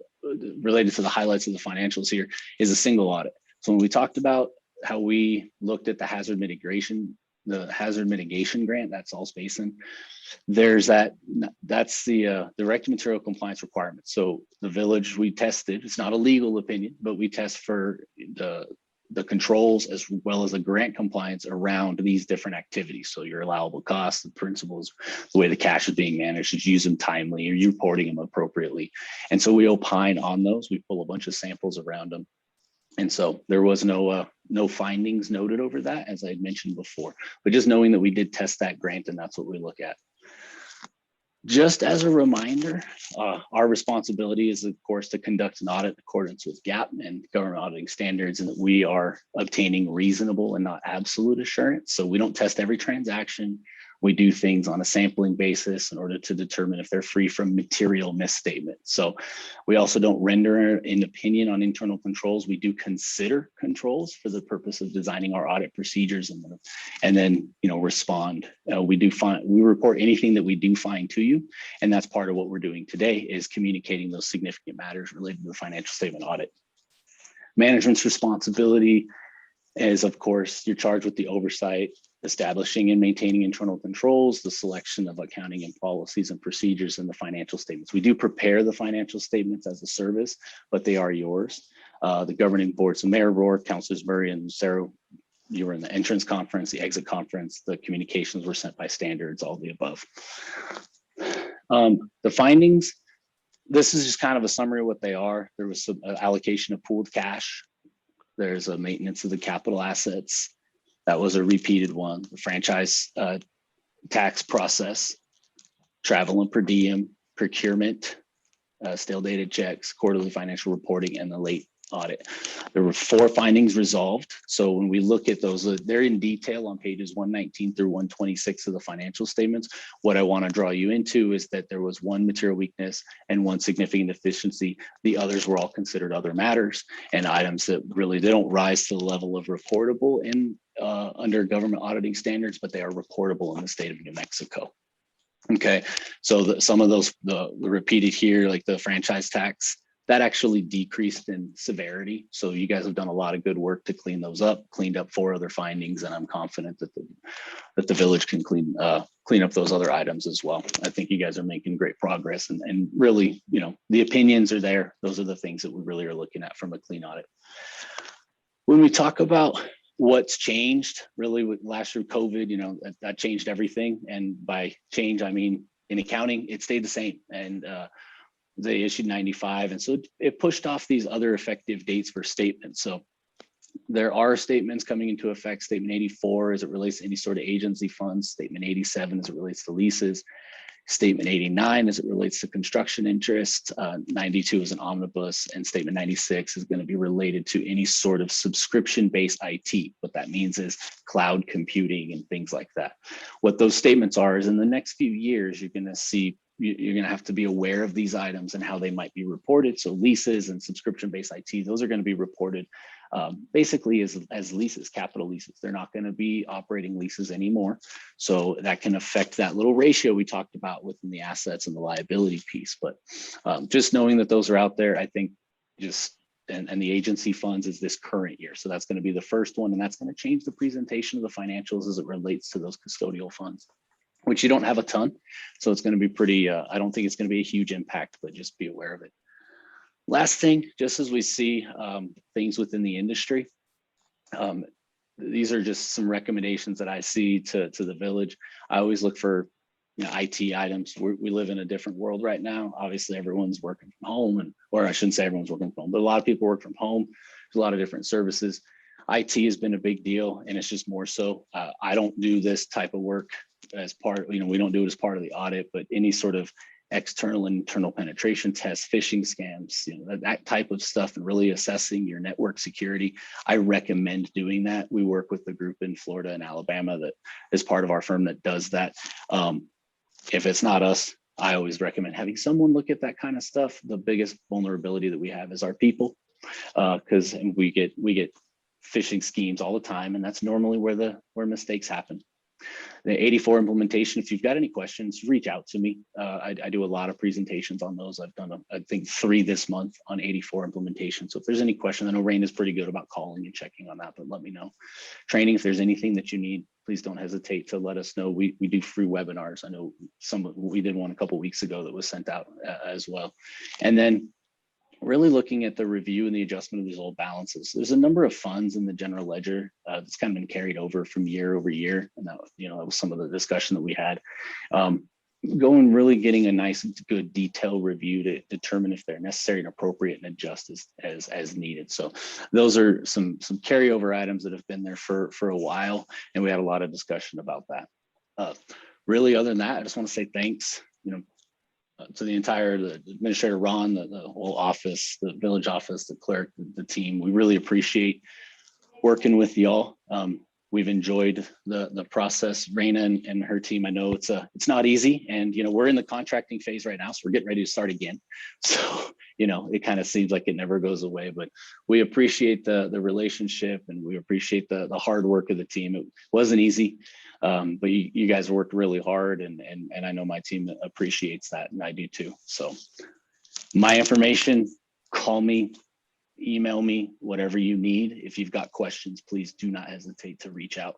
related to the highlights of the financials here is a single audit. So when we talked about how we looked at the hazard mitigation the hazard mitigation grant, that's all Basin. There's that's the direct material compliance requirement. So the village, we tested, it's not a legal opinion, but we test for the controls as well as the grant compliance around these different activities. So your allowable costs, the principles, the way the cash is being managed, is use them timely, are you reporting them appropriately? And so we opine on those. We pull a bunch of samples around them. And so there was no findings noted over that, as I had mentioned before, but just knowing that we did test that grant, and that's what we look at. Just as a reminder, our responsibility is, of course, to conduct an audit in accordance with GAAP and government auditing standards, and that we are obtaining reasonable and not absolute assurance. So we don't test every transaction. We do things on a sampling basis in order to determine if they're free from material misstatements. So we also don't render an opinion on internal controls. We do consider controls for the purpose of designing our audit procedures, and then respond. We report anything that we do find to you, and that's part of what we're doing today, is communicating those significant matters related to the financial statement audit. Management's responsibility is, of course, you're charged with the oversight, establishing and maintaining internal controls, the selection of accounting and policies and procedures, and the financial statements. We do prepare the financial statements as a service, but they are yours. The governing boards, Mayor Rourke, Councilors Murray and Sarah, you were in the entrance conference, the exit conference, the communications were sent by standards, all the above. The findings, this is just kind of a summary of what they are. There was some allocation of pooled cash. There's a maintenance of the capital assets. That was a repeated one. The franchise tax process, travel and per diem, procurement, stale dated checks, quarterly financial reporting, and the late audit. There were 4 findings resolved. So when we look at those, they're in detail on pages 119 through 126 of the financial statements. What I want to draw you into is that there was 1 material weakness and 1 significant deficiency. The others were all considered other matters and items that really, they don't rise to the level of reportable in under government auditing standards, but they are reportable in the state of New Mexico. Okay, so some of those, the repeated here, like the franchise tax, that actually decreased in severity. So you guys have done a lot of good work to clean those up, cleaned up 4 other findings, and I'm confident that the village can clean up those other items as well. I think you guys are making great progress, and really, the opinions are there. Those are the things that we really are looking at from a clean audit. When we talk about what's changed, really, with last year COVID, that changed everything. And by change, I mean in accounting, it stayed the same. And they issued 95. And so it pushed off these other effective dates for statements. So there are statements coming into effect, statement 84 as it relates to any sort of agency funds, statement 87 as it relates to leases, statement 89 as it relates to construction interest, 92 is an omnibus, and statement 96 is going to be related to any sort of subscription-based IT. What that means is cloud computing and things like that. What those statements are is in the next few years, you're going to see, you're going to have to be aware of these items and how they might be reported. So leases and subscription-based IT, those are going to be reported basically as leases, capital leases. They're not going to be operating leases anymore. So that can affect that little ratio we talked about within the assets and the liability piece. But just knowing that those are out there, I think and the agency funds is this current year. So that's going to be the first one, and that's going to change the presentation of the financials as it relates to those custodial funds, which you don't have a ton. So it's going to be pretty, I don't think it's going to be a huge impact, but just be aware of it. Last thing, just as we see things within the industry, these are just some recommendations that I see to the village. I always look for IT items. We live in a different world right now. Obviously, everyone's working from home, or I shouldn't say everyone's working from home, but a lot of people work from home. There's a lot of different services. IT has been a big deal, and it's just more so. I don't do this type of work as part, we don't do it as part of the audit, but any sort of external and internal penetration tests, phishing scams, that type of stuff, and really assessing your network security, I recommend doing that. We work with the group in Florida and Alabama that is part of our firm that does that. If it's not us, I always recommend having someone look at that kind of stuff. The biggest vulnerability that we have is our people, because we get phishing schemes all the time, and that's normally where mistakes happen. The 84 implementation, if you've got any questions, reach out to me. I do a lot of presentations on those. I've done, I think, 3 this month on 84 implementation. So if there's any question, I know Rain is pretty good about calling and checking on that, but let me know. Training, if there's anything that you need, please don't hesitate to let us know. We do free webinars. I know we did one a couple weeks ago that was sent out as well. And then really looking at the review and the adjustment of these old balances. There's a number of funds in the general ledger that's kind of been carried over from year over year. And that, that was some of the discussion that we had. Going really getting a nice, good detailed review to determine if they're necessary and appropriate and adjust as needed. So those are some carryover items that have been there for a while. And we had a lot of discussion about that. Really, other than that, I just want to say thanks, to the administrator Ron, the whole office, the village office, the clerk, the team. We really appreciate working with y'all. We've enjoyed the process. Raina and her team, I know it's not easy, and we're in the contracting phase right now, so we're getting ready to start again. So it kind of seems like it never goes away, but we appreciate the relationship, and we appreciate the hard work of the team. It wasn't easy, but you guys worked really hard, and I know my team appreciates that, and I do too. So my information, call me, email me, whatever you need. If you've got questions, please do not hesitate to reach out.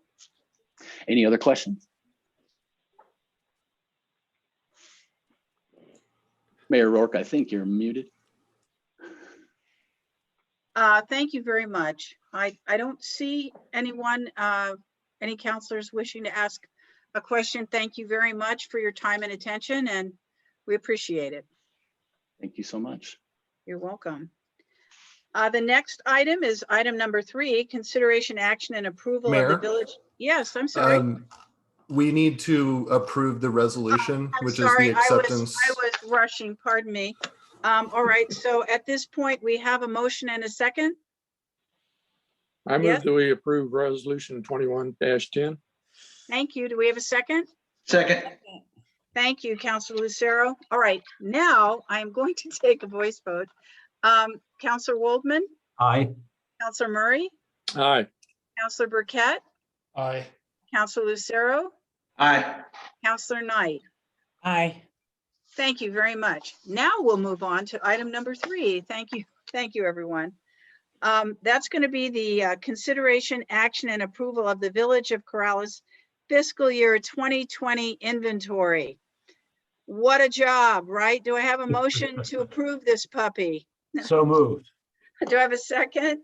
Any other questions? Mayor Rourke, I think you're muted. Thank you very much. I don't see anyone, any counselors wishing to ask a question. Thank you very much for your time and attention, and we appreciate it. Thank you so much. You're welcome. The next item is item number 3, consideration, action, and approval of the village. Yes, I'm sorry. We need to approve the resolution, which is the acceptance. I was rushing, pardon me. All right, so at this point, we have a motion and a second. I move that we approve resolution 21-10. Thank you. Do we have a second? Second. Thank you, Councilor Lucero. All right, now I'm going to take a voice vote. Councilor Waldman? Aye. Councilor Murray? Aye. Councilor Burkett? Aye. Councilor Lucero? Aye. Councilor Knight? Aye. Thank you very much. Now we'll move on to item number 3. Thank you, everyone. That's going to be the consideration, action, and approval of the Village of Corrales fiscal year 2020 inventory. What a job, right? Do I have a motion to approve this puppy? So moved. Do I have a second?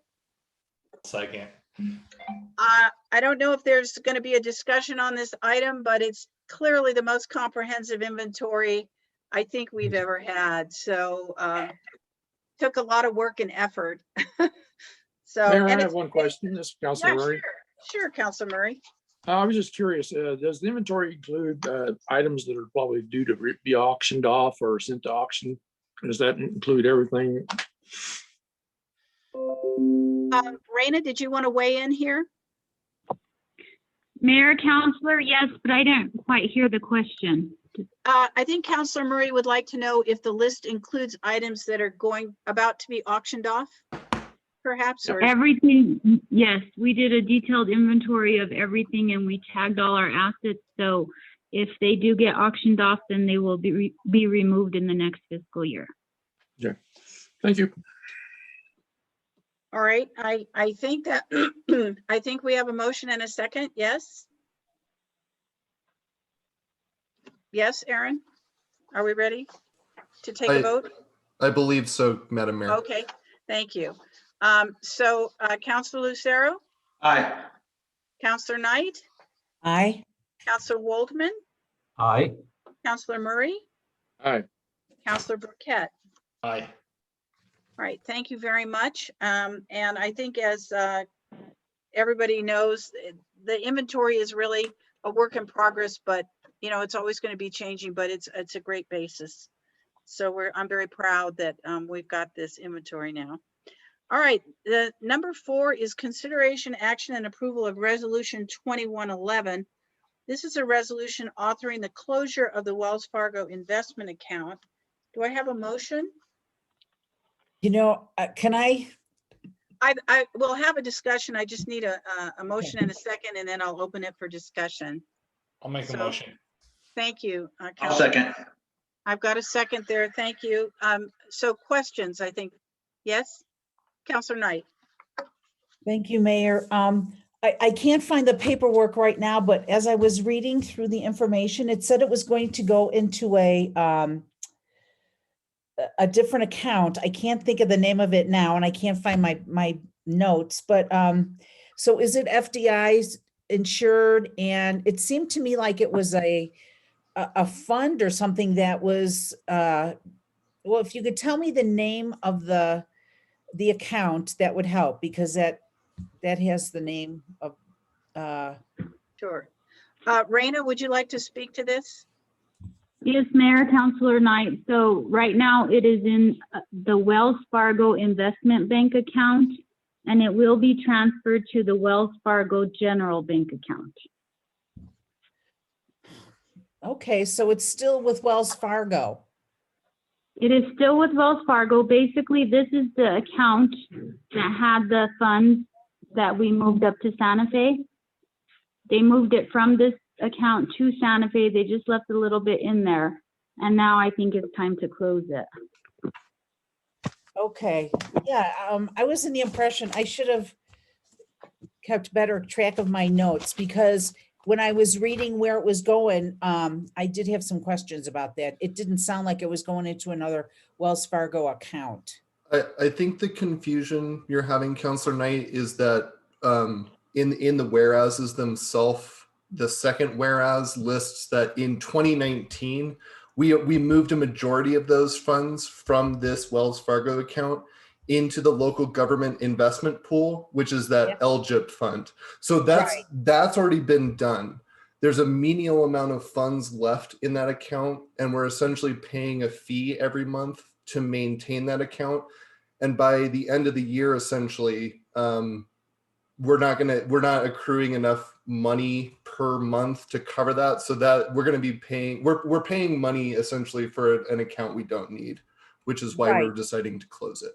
Second. I don't know if there's going to be a discussion on this item, but it's clearly the most comprehensive inventory I think we've ever had. So took a lot of work and effort. So Mayor, I have one question. This is Councilor Murray. Sure, Councilor Murray. I was just curious, does the inventory include items that are probably due to be auctioned off or sent to auction? Does that include everything? Raina, did you want to weigh in here? Mayor, Counselor, yes, but I didn't quite hear the question. I think Councilor Murray would like to know if the list includes items that are about to be auctioned off, perhaps? Or everything, yes, we did a detailed inventory of everything and we tagged all our assets. So if they do get auctioned off, then they will be removed in the next fiscal year. Yeah, thank you. All right, I think that I think we have a motion and a second. Yes. Yes, Aaron, are we ready to take a vote? I believe so, Madam Mayor. Okay, thank you. So Councilor Lucero? Aye. Councilor Knight? Aye. Councilor Waldman? Aye. Councilor Murray? Aye. Councilor Burkett? Aye. All right, thank you very much. And I think as everybody knows, the inventory is really a work in progress, but it's always going to be changing, but it's a great basis. So I'm very proud that we've got this inventory now. All right, the number 4 is consideration, action, and approval of resolution 2111. This is a resolution authoring the closure of the Wells Fargo investment account. Do I have a motion? Can I will have a discussion. I just need a motion and a second, and then I'll open it for discussion. I'll make a motion. Thank you. I'll second. I've got a second there. Thank you. So questions, I think. Yes, Councilor Knight. Thank you, Mayor. I can't find the paperwork right now, but as I was reading through the information, it said it was going to go into a different account. I can't think of the name of it now, and I can't find my notes, but so is it FDI's insured? And it seemed to me like it was a fund or something that was well, if you could tell me the name of the account, that would help, because that has the name of Sure. Raina, would you like to speak to this? Yes, Mayor, Councilor Knight. So right now it is in the Wells Fargo Investment Bank account, and it will be transferred to the Wells Fargo General Bank account. Okay, so it's still with Wells Fargo. It is still with Wells Fargo. Basically, this is the account that had the funds that we moved up to Santa Fe. They moved it from this account to Santa Fe. They just left a little bit in there. And now I think it's time to close it. Okay, yeah, I was in the impression I should have kept better track of my notes, because when I was reading where it was going, I did have some questions about that. It didn't sound like it was going into another Wells Fargo account. I think the confusion you're having, Councilor Knight, is that in the whereases themselves, the second whereas lists that in 2019, we moved a majority of those funds from this Wells Fargo account into the local government investment pool, which is that LGIP fund. So that's already been done. There's a menial amount of funds left in that account, and we're essentially paying a fee every month to maintain that account. And by the end of the year, essentially, we're not accruing enough money per month to cover that, so that we're going to be paying, we're paying money essentially for an account we don't need, which is why we're deciding to close it.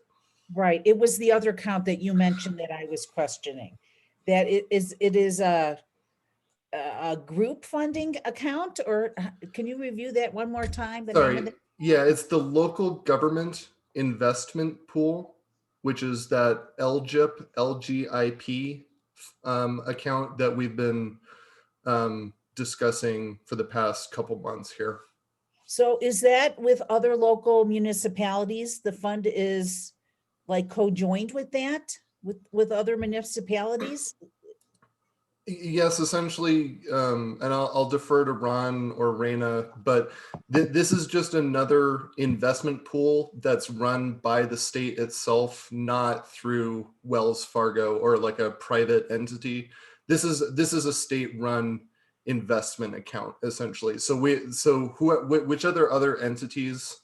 Right. It was the other account that you mentioned that I was questioning. That it is a group funding account, or can you review that one more time? Sorry. Yeah, it's the local government investment pool, which is that LGIP account that we've been discussing for the past couple months here. So is that with other local municipalities? The fund is like co-joined with that, with other municipalities? Yes, essentially, and I'll defer to Ron or Raina, but this is just another investment pool that's run by the state itself, not through Wells Fargo or like a private entity. This is a state-run investment account, essentially. So which other entities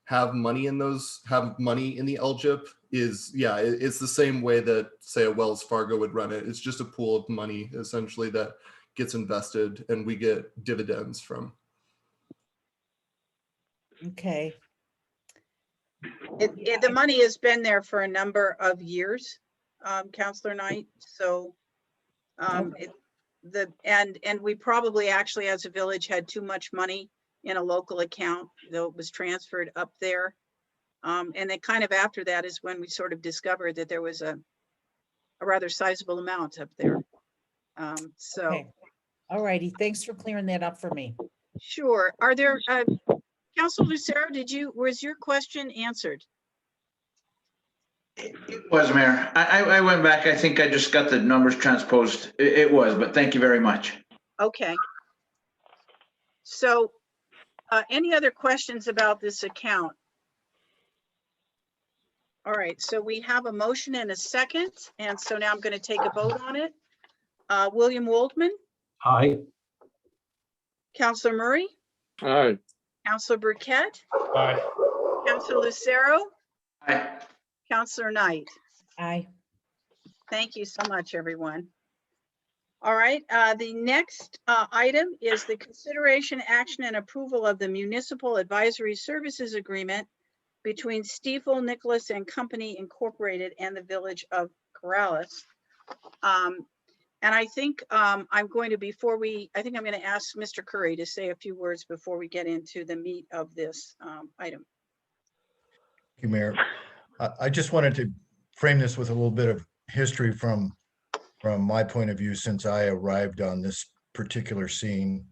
have money in those, have money in the LGIP is, yeah, it's the same way that, say, a Wells Fargo would run it. It's just a pool of money, essentially, that gets invested and we get dividends from. Okay. The money has been there for a number of years, Councilor Knight. So and we probably actually as a village had too much money in a local account, though it was transferred up there. And then kind of after that is when we sort of discovered that there was a rather sizable amount up there. So. Okay. All righty. Thanks for clearing that up for me. Sure. Are there, Councilor Lucero, was your question answered? It was, Mayor. I went back. I think I just got the numbers transposed. It was, but thank you very much. Okay. So any other questions about this account? All right, so we have a motion and a second, and so now I'm going to take a vote on it. William Waldman? Aye. Councilor Murray? Aye. Councilor Burkett? Aye. Councilor Lucero? Aye. Councilor Knight? Aye. Thank you so much, everyone. All right, the next item is the consideration, action, and approval of the Municipal Advisory Services Agreement between Stiefel, Nicholas and Company Incorporated and the Village of Corrales. And I think I'm going to ask Mr. Curry to say a few words before we get into the meat of this item. Thank you, Mayor. I just wanted to frame this with a little bit of history from from my point of view since I arrived on this particular scene.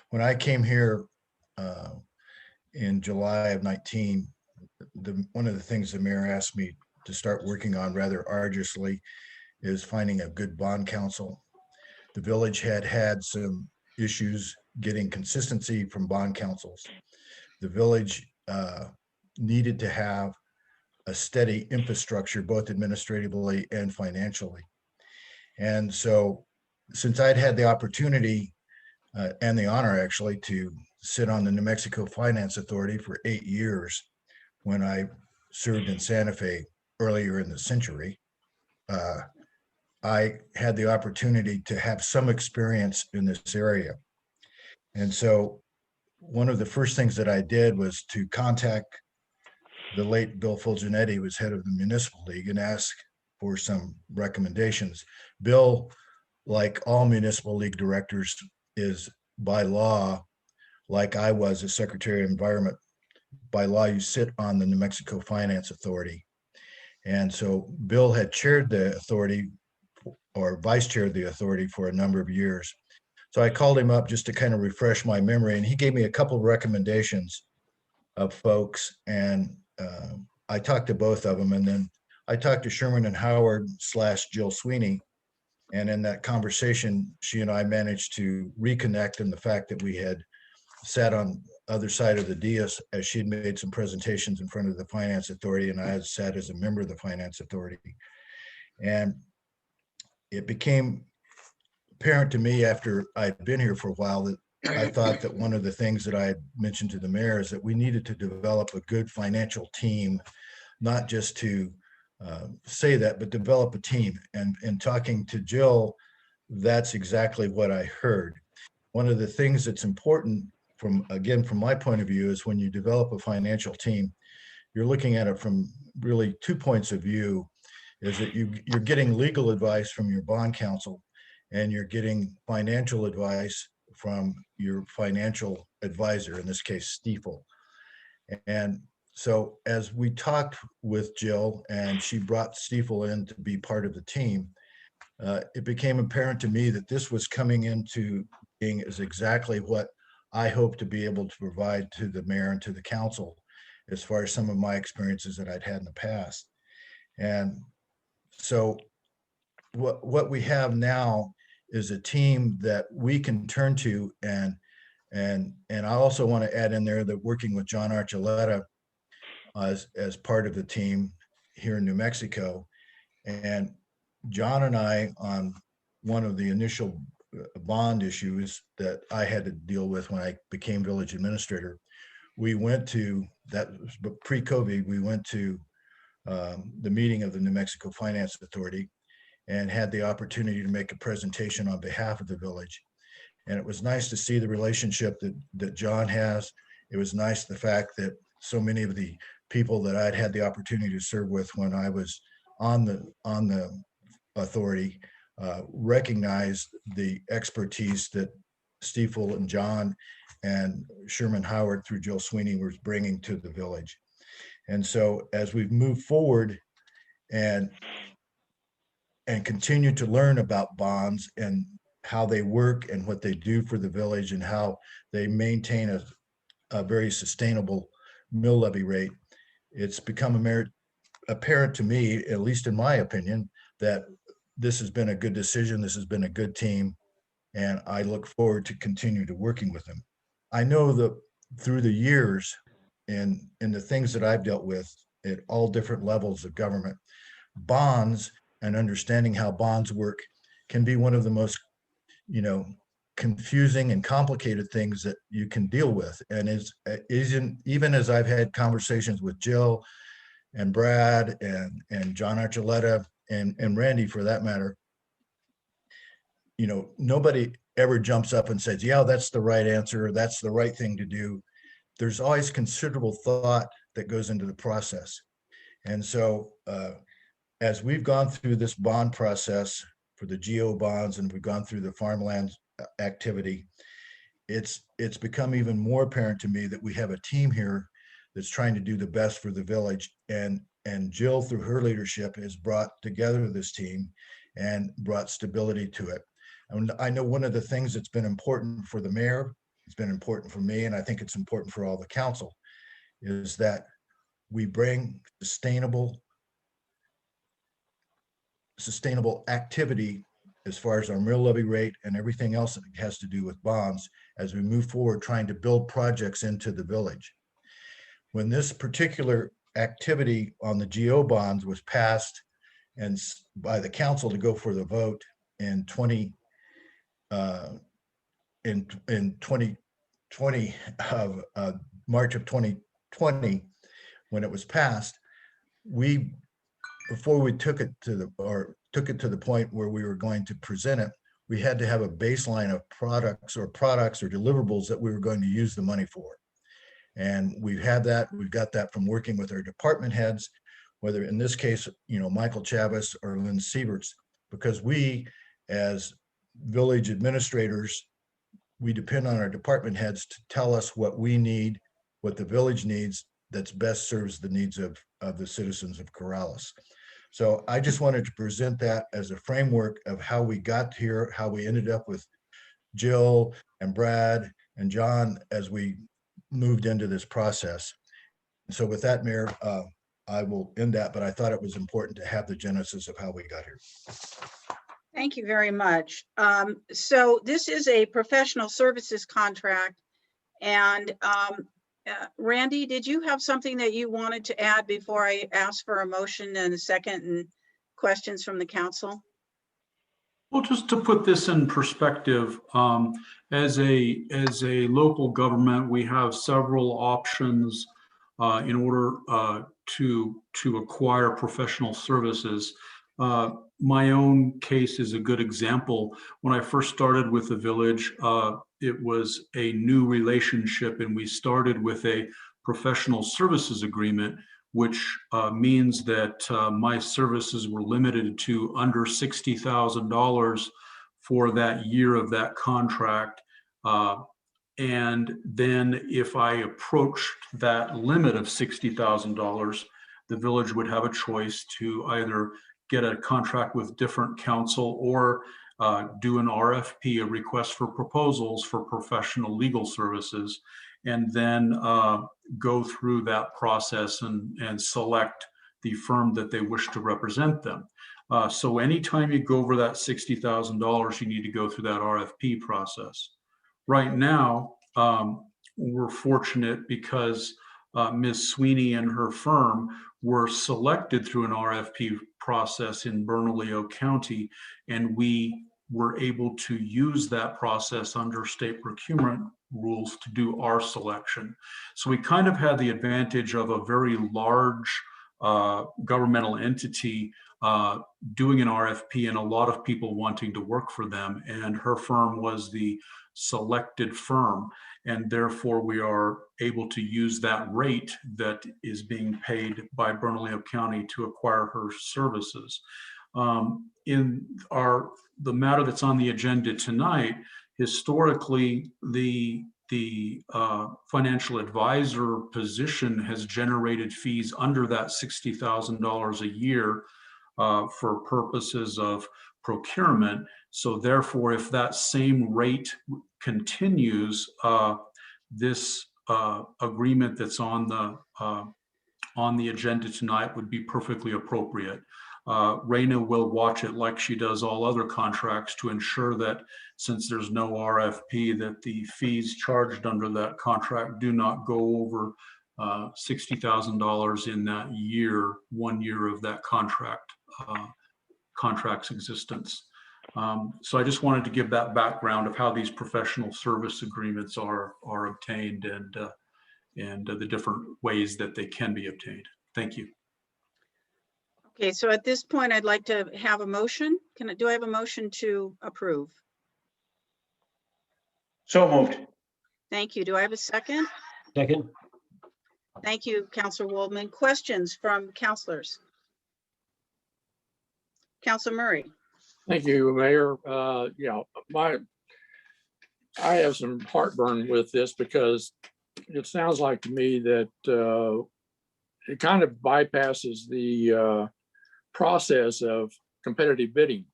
When I came here in July of 19, one of the things the mayor asked me to start working on rather arduously is finding a good bond counsel. The village had some issues getting consistency from bond counsels. The village needed to have a steady infrastructure, both administratively and financially. And so since I'd had the opportunity and the honor actually to sit on the New Mexico Finance Authority for 8 years when I served in Santa Fe earlier in the century, I had the opportunity to have some experience in this area. And so one of the first things that I did was to contact the late Bill Fulgenetti, who was head of the Municipal League, and ask for some recommendations. Bill, like all Municipal League directors, is by law, like I was as Secretary of Environment, by law, you sit on the New Mexico Finance Authority. And so Bill had chaired the authority or vice chaired the authority for a number of years. So I called him up just to kind of refresh my memory, and he gave me a couple of recommendations of folks, and I talked to both of them, and then I talked to Sherman and Howard / Jill Sweeney, and in that conversation, she and I managed to reconnect in the fact that we had sat on other side of the dais as she'd made some presentations in front of the Finance Authority, and I had sat as a member of the Finance Authority. And it became apparent to me after I'd been here for a while that I thought that one of the things that I had mentioned to the mayor is that we needed to develop a good financial team, not just to say that, but develop a team. And in talking to Jill, that's exactly what I heard. One of the things that's important from my point of view is when you develop a financial team, you're looking at it from really 2 points of view, is that you're getting legal advice from your bond counsel, and you're getting financial advice from your financial advisor, in this case, Stiefel. And so as we talked with Jill and she brought Stiefel in to be part of the team, it became apparent to me that this was coming into being is exactly what I hope to be able to provide to the mayor and to the council as far as some of my experiences that I'd had in the past. And so what we have now is a team that we can turn to, and I also want to add in there that working with John Archuleta as part of the team here in New Mexico, and John and I on one of the initial bond issues that I had to deal with when I became village administrator. We went to that pre-COVID. We went to the meeting of the New Mexico Finance Authority and had the opportunity to make a presentation on behalf of the village. And it was nice to see the relationship that John has. It was nice the fact that so many of the people that I'd had the opportunity to serve with when I was on the authority recognized the expertise that Stiefel and John and Sherman Howard through Jill Sweeney was bringing to the village. And so as we've moved forward and continue to learn about bonds and how they work and what they do for the village and how they maintain a very sustainable mill levy rate, it's become apparent to me, at least in my opinion, that this has been a good decision. This has been a good team, and I look forward to continue to working with them. I know that through the years and the things that I've dealt with at all different levels of government, bonds and understanding how bonds work can be one of the most, confusing and complicated things that you can deal with. And even as I've had conversations with Jill and Brad and John Archuleta and Randy for that matter, nobody ever jumps up and says, yeah, that's the right answer, or that's the right thing to do. There's always considerable thought that goes into the process. And so as we've gone through this bond process for the GO bonds and we've gone through the farmland activity, it's become even more apparent to me that we have a team here that's trying to do the best for the village. And Jill, through her leadership, has brought together this team. and brought stability to it. And I know one of the things that's been important for the mayor, it's been important for me, and I think it's important for all the council, is that we bring sustainable activity as far as our mill levy rate and everything else that has to do with bonds as we move forward trying to build projects into the village. When this particular activity on the GO bonds was passed and by the council to go for the vote in 2020 of March of 2020, when it was passed, before we took it to the point where we were going to present it, we had to have a baseline of products or deliverables that we were going to use the money for. And we've had that. We've got that from working with our department heads, whether in this case, Michael Chavez or Lynn Sieverts, because we as village administrators, we depend on our department heads to tell us what we need, what the village needs that's best serves the needs of the citizens of Corrales. So I just wanted to present that as a framework of how we got here, how we ended up with Jill and Brad and John as we moved into this process. So with that, Mayor, I will end that, but I thought it was important to have the genesis of how we got here. Thank you very much. So this is a professional services contract. And Randy, did you have something that you wanted to add before I ask for a motion and a second and questions from the council? Well, just to put this in perspective, as a local government, we have several options in order to acquire professional services. My own case is a good example. When I first started with the village, it was a new relationship, and we started with a professional services agreement, which means that my services were limited to under $60,000 for that year of that contract. And then if I approached that limit of $60,000, the village would have a choice to either get a contract with different counsel or do an RFP, a request for proposals for professional legal services, and then go through that process and select the firm that they wish to represent them. So anytime you go over that $60,000, you need to go through that RFP process. Right now, we're fortunate because Ms. Sweeney and her firm were selected through an RFP process in Bernalillo County, and we were able to use that process under state procurement rules to do our selection. So we kind of had the advantage of a very large governmental entity doing an RFP and a lot of people wanting to work for them, and her firm was the selected firm, and therefore we are able to use that rate that is being paid by Bernalillo County to acquire her services. In the matter that's on the agenda tonight, historically, the financial advisor position has generated fees under that $60,000 a year for purposes of procurement. So therefore, if that same rate continues, this agreement that's on the agenda tonight would be perfectly appropriate. Leno will watch it like she does all other contracts to ensure that since there's no RFP, that the fees charged under that contract do not go over $60,000 in that year, 1 year of that contract's existence. So I just wanted to give that background of how these professional service agreements are obtained and the different ways that they can be obtained. Thank you. Okay, so at this point, I'd like to have a motion. Do I have a motion to approve? So moved. Thank you. Do I have a second? Second. Thank you, Councilor Waldman. Questions from councilors? Councilor Murray. Thank you, Mayor. I have some heartburn with this because it sounds like to me that it kind of bypasses the process of competitive bidding.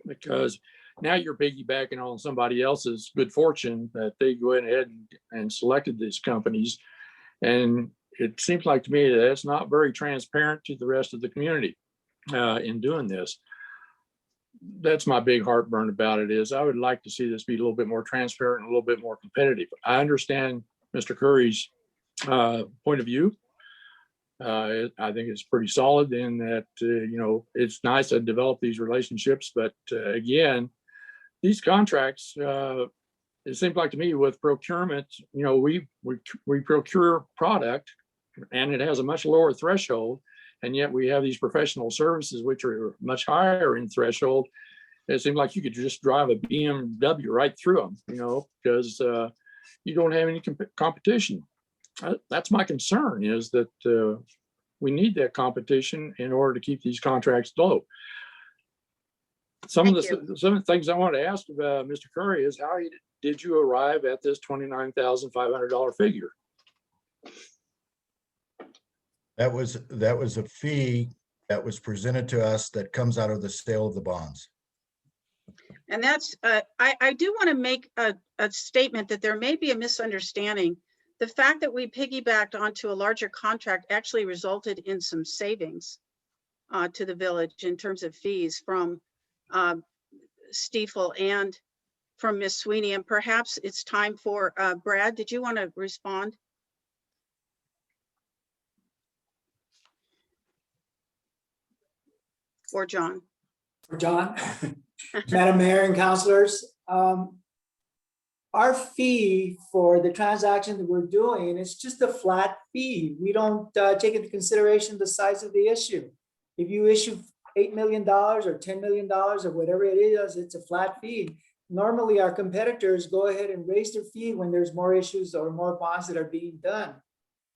because now you're piggybacking on somebody else's good fortune that they go ahead and selected these companies. And it seems like to me that it's not very transparent to the rest of the community in doing this. That's my big heartburn about it, is I would like to see this be a little bit more transparent and a little bit more competitive. I understand Mr. Curry's point of view. I think it's pretty solid in that, you know, it's nice to develop these relationships, but again, these contracts, it seems like to me with procurement, you know, we procure product and it has a much lower threshold, and yet we have these professional services which are much higher in threshold. It seems like you could just drive a BMW right through them, you know, because you don't have any competition. That's my concern, is that we need that competition in order to keep these contracts low. Some of the things I want to ask Mr. Curry is, how did you arrive at this $29,500 figure? That was a fee that was presented to us that comes out of the sale of the bonds. And that's, I do want to make a statement that there may be a misunderstanding. The fact that we piggybacked onto a larger contract actually resulted in some savings to the village in terms of fees from Stiefel and from Ms. Sweeney. And perhaps it's time for Brad. Did you want to respond? Or John? For John, Madam Mayor and councilors, our fee for the transaction that we're doing is just a flat fee. We don't take into consideration the size of the issue. If you issue $8 million or $10 million or whatever it is, it's a flat fee. Normally, our competitors go ahead and raise their fee when there's more issues or more bonds that are being done.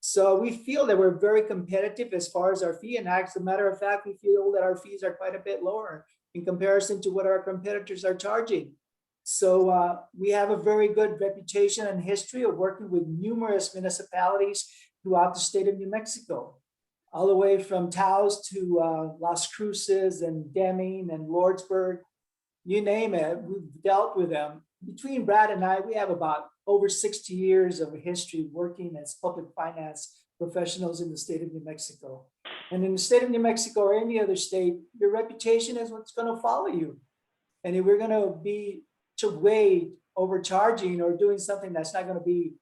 So we feel that we're very competitive as far as our fee, and as a matter of fact, we feel that our fees are quite a bit lower in comparison to what our competitors are charging. So we have a very good reputation and history of working with numerous municipalities throughout the state of New Mexico, all the way from Taos to Las Cruces and Deming and Lordsburg, you name it, we've dealt with them. Between Brad and I, we have about over 60 years of history working as public finance professionals in the state of New Mexico. And in the state of New Mexico or any other state, your reputation is what's going to follow you. And if we're going to be way overcharging or doing something that's not going to be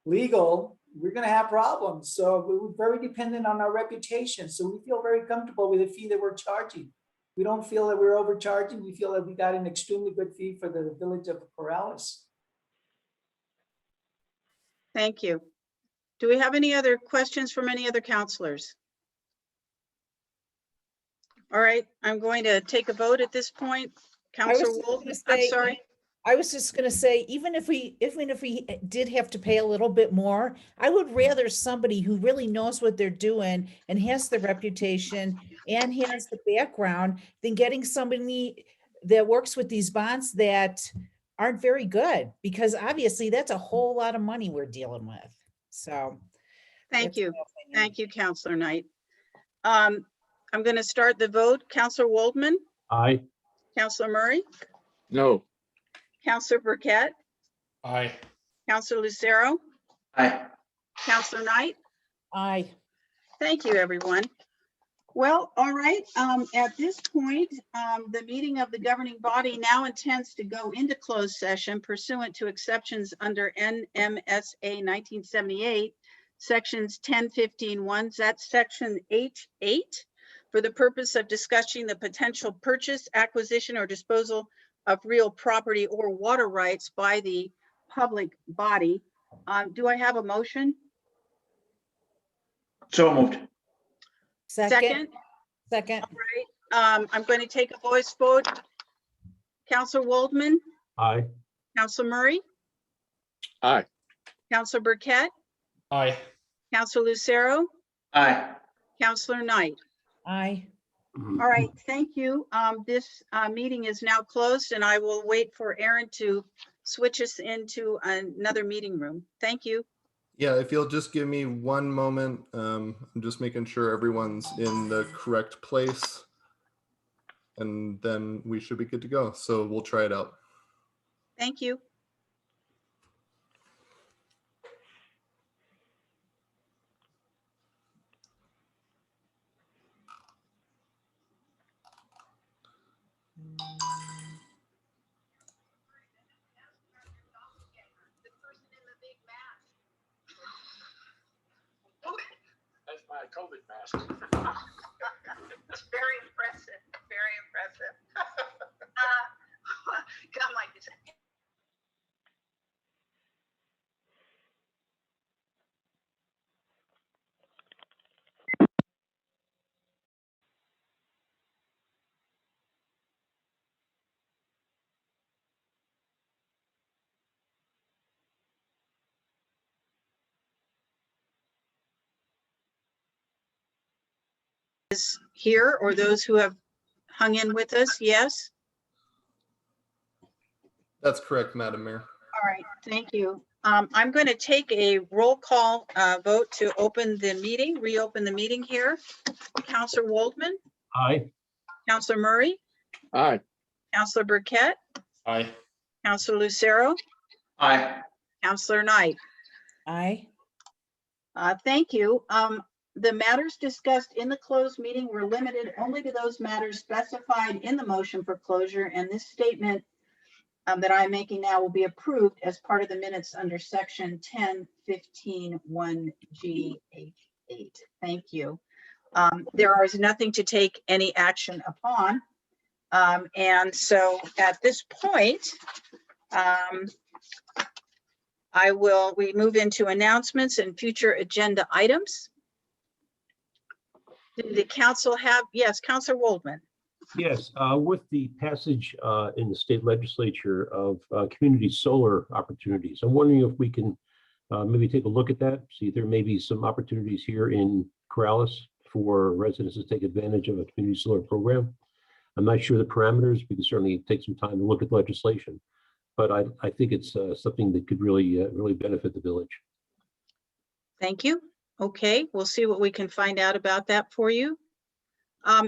legal, we're going to have problems. So we're very dependent on our reputation. So we feel very comfortable with the fee that we're charging. We don't feel that we're overcharging. We feel that we got an extremely good fee for the village of Corrales. Thank you. Do we have any other questions from any other counselors? All right, I'm going to take a vote at this point. Counselor Wolf, I'm sorry. I was just going to say, even if we did have to pay a little bit more, I would rather somebody who really knows what they're doing and has the reputation and has the background than getting somebody that works with these bonds that aren't very good, because obviously that's a whole lot of money we're dealing with. So thank you. Thank you, Counselor Knight. I'm going to start the vote. Counselor Waldman? Aye. Counselor Murray? No. Counselor Burkett? Aye. Counselor Lucero? Aye. Counselor Knight? Aye. Thank you, everyone. Well, all right. At this point, the meeting of the governing body now intends to go into closed session pursuant to exceptions under NMSA 1978, sections 1015(1), that's section H8, for the purpose of discussing the potential purchase, acquisition, or disposal of real property or water rights by the public body. Do I have a motion? So moved. Second. All right. I'm going to take a voice vote. Counselor Waldman? Aye. Counselor Murray? Aye. Counselor Burkett? Aye. Counselor Lucero? Aye. Counselor Knight? Aye. All right, thank you. This meeting is now closed, and I will wait for Aaron to switch us into another meeting room. Thank you. Yeah, if you'll just give me one moment, I'm just making sure everyone's in the correct place. and then we should be good to go. So we'll try it out. Thank you. That's my COVID mask. It's very impressive, very impressive. Come like this. Is here, or those who have hung in with us? Yes. That's correct, Madam Mayor. All right, thank you. I'm going to take a roll call vote to open the meeting, reopen the meeting here. Councillor Waldman, Aye. Councillor Murray, Aye. Councillor Burkett, Aye. Councillor Lucero, Aye. Councillor Knight. Aye. Thank you. The matters discussed in the closed meeting were limited only to those matters specified in the motion for closure, and this statement that I'm making now will be approved as part of the minutes under section 10:15(1)(g)(h)(8). Thank you. There is nothing to take any action upon. And so at this point, we move into announcements and future agenda items. Did the council have, yes, Councillor Waldman. Yes, with the passage in the state legislature of community solar opportunities, I'm wondering if we can maybe take a look at that, see if there may be some opportunities here in Corrales for residents to take advantage of a community solar program. I'm not sure the parameters. We can certainly take some time to look at legislation, but I think it's something that could really benefit the village. Thank you. Okay, we'll see what we can find out about that for you.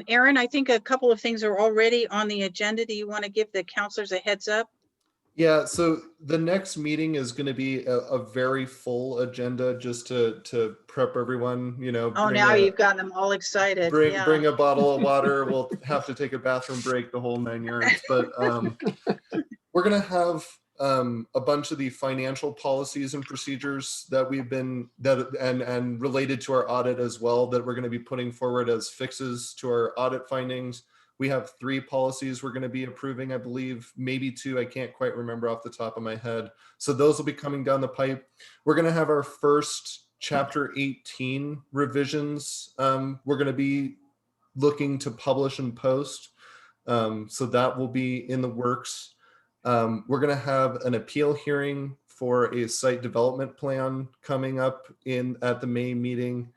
Aaron, I think a couple of things are already on the agenda. Do you want to give the counselors a heads up? Yeah, so the next meeting is going to be a very full agenda, just to prep everyone, you know. Oh, now you've got them all excited. Yeah. Bring a bottle of water. We'll have to take a bathroom break, the whole 9 yards. But we're going to have a bunch of the financial policies and procedures that we've been and related to our audit as well, that we're going to be putting forward as fixes to our audit findings. We have 3 policies we're going to be approving, I believe, maybe 2. I can't quite remember off the top of my head. So those will be coming down the pipe. We're going to have our first Chapter 18 revisions. We're going to be looking to publish and post. So that will be in the works. We're going to have an appeal hearing for a site development plan coming up at the May meeting,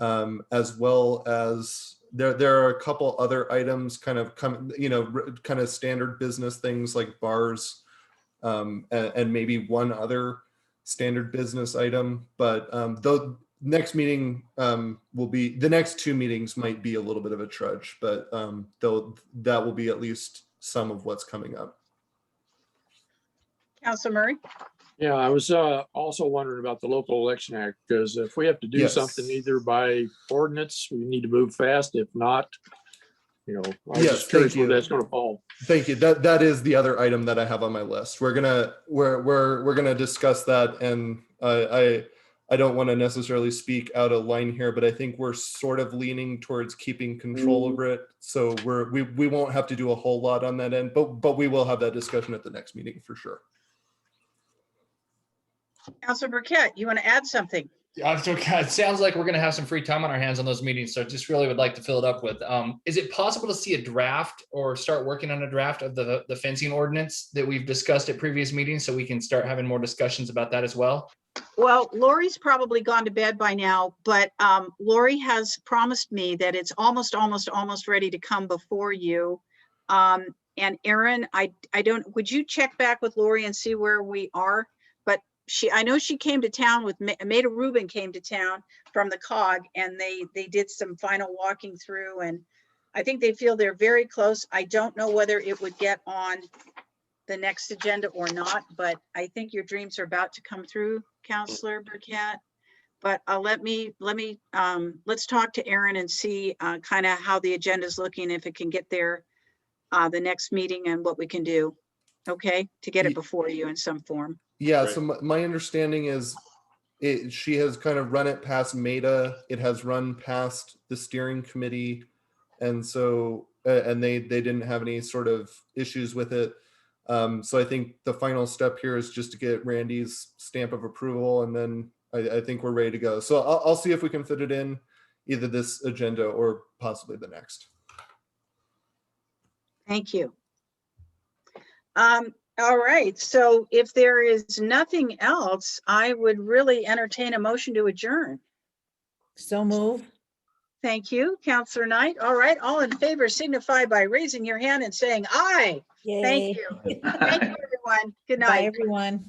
as well as there are a couple other items kind of kind of standard business things like bars, and maybe one other standard business item. But the next meeting the next 2 meetings might be a little bit of a trudge, but that will be at least some of what's coming up. Councilor Murray. Yeah, I was also wondering about the local election act, because if we have to do something either by ordinance, we need to move fast. If not, you know, I'm just curious where that's going to fall. Thank you. That is the other item that I have on my list. We're gonna discuss that, and I don't want to necessarily speak out of line here, but I think we're sort of leaning towards keeping control over it. So we won't have to do a whole lot on that end, but we will have that discussion at the next meeting for sure. Councilor Burkett, you want to add something? Yeah, it sounds like we're going to have some free time on our hands on those meetings, so just really would like to fill it up with. Is it possible to see a draft or start working on a draft of the fencing ordinance that we've discussed at previous meetings, so we can start having more discussions about that as well? Well, Lori's probably gone to bed by now, but Lori has promised me that it's almost ready to come before you. And Aaron, would you check back with Lori and see where we are? But I know she came to town with Maida Rubin came to town from the COG, and they did some final walking through, and I think they feel they're very close. I don't know whether it would get on the next agenda or not, but I think your dreams are about to come through, Counselor Burkett. But let's talk to Aaron and see kind of how the agenda is looking, if it can get there the next meeting and what we can do, okay, to get it before you in some form. Yeah, so my understanding is she has kind of run it past MEDA. It has run past the steering committee. And so, and they didn't have any sort of issues with it. So I think the final step here is just to get Randy's stamp of approval, and then I think we're ready to go. So I'll see if we can fit it in either this agenda or possibly the next. Thank you. All right, so if there is nothing else, I would really entertain a motion to adjourn. So move. Thank you, Counselor Knight. All right, all in favor signify by raising your hand and saying aye. Yay. Thank you. Thank you, everyone. Good night. Bye, everyone.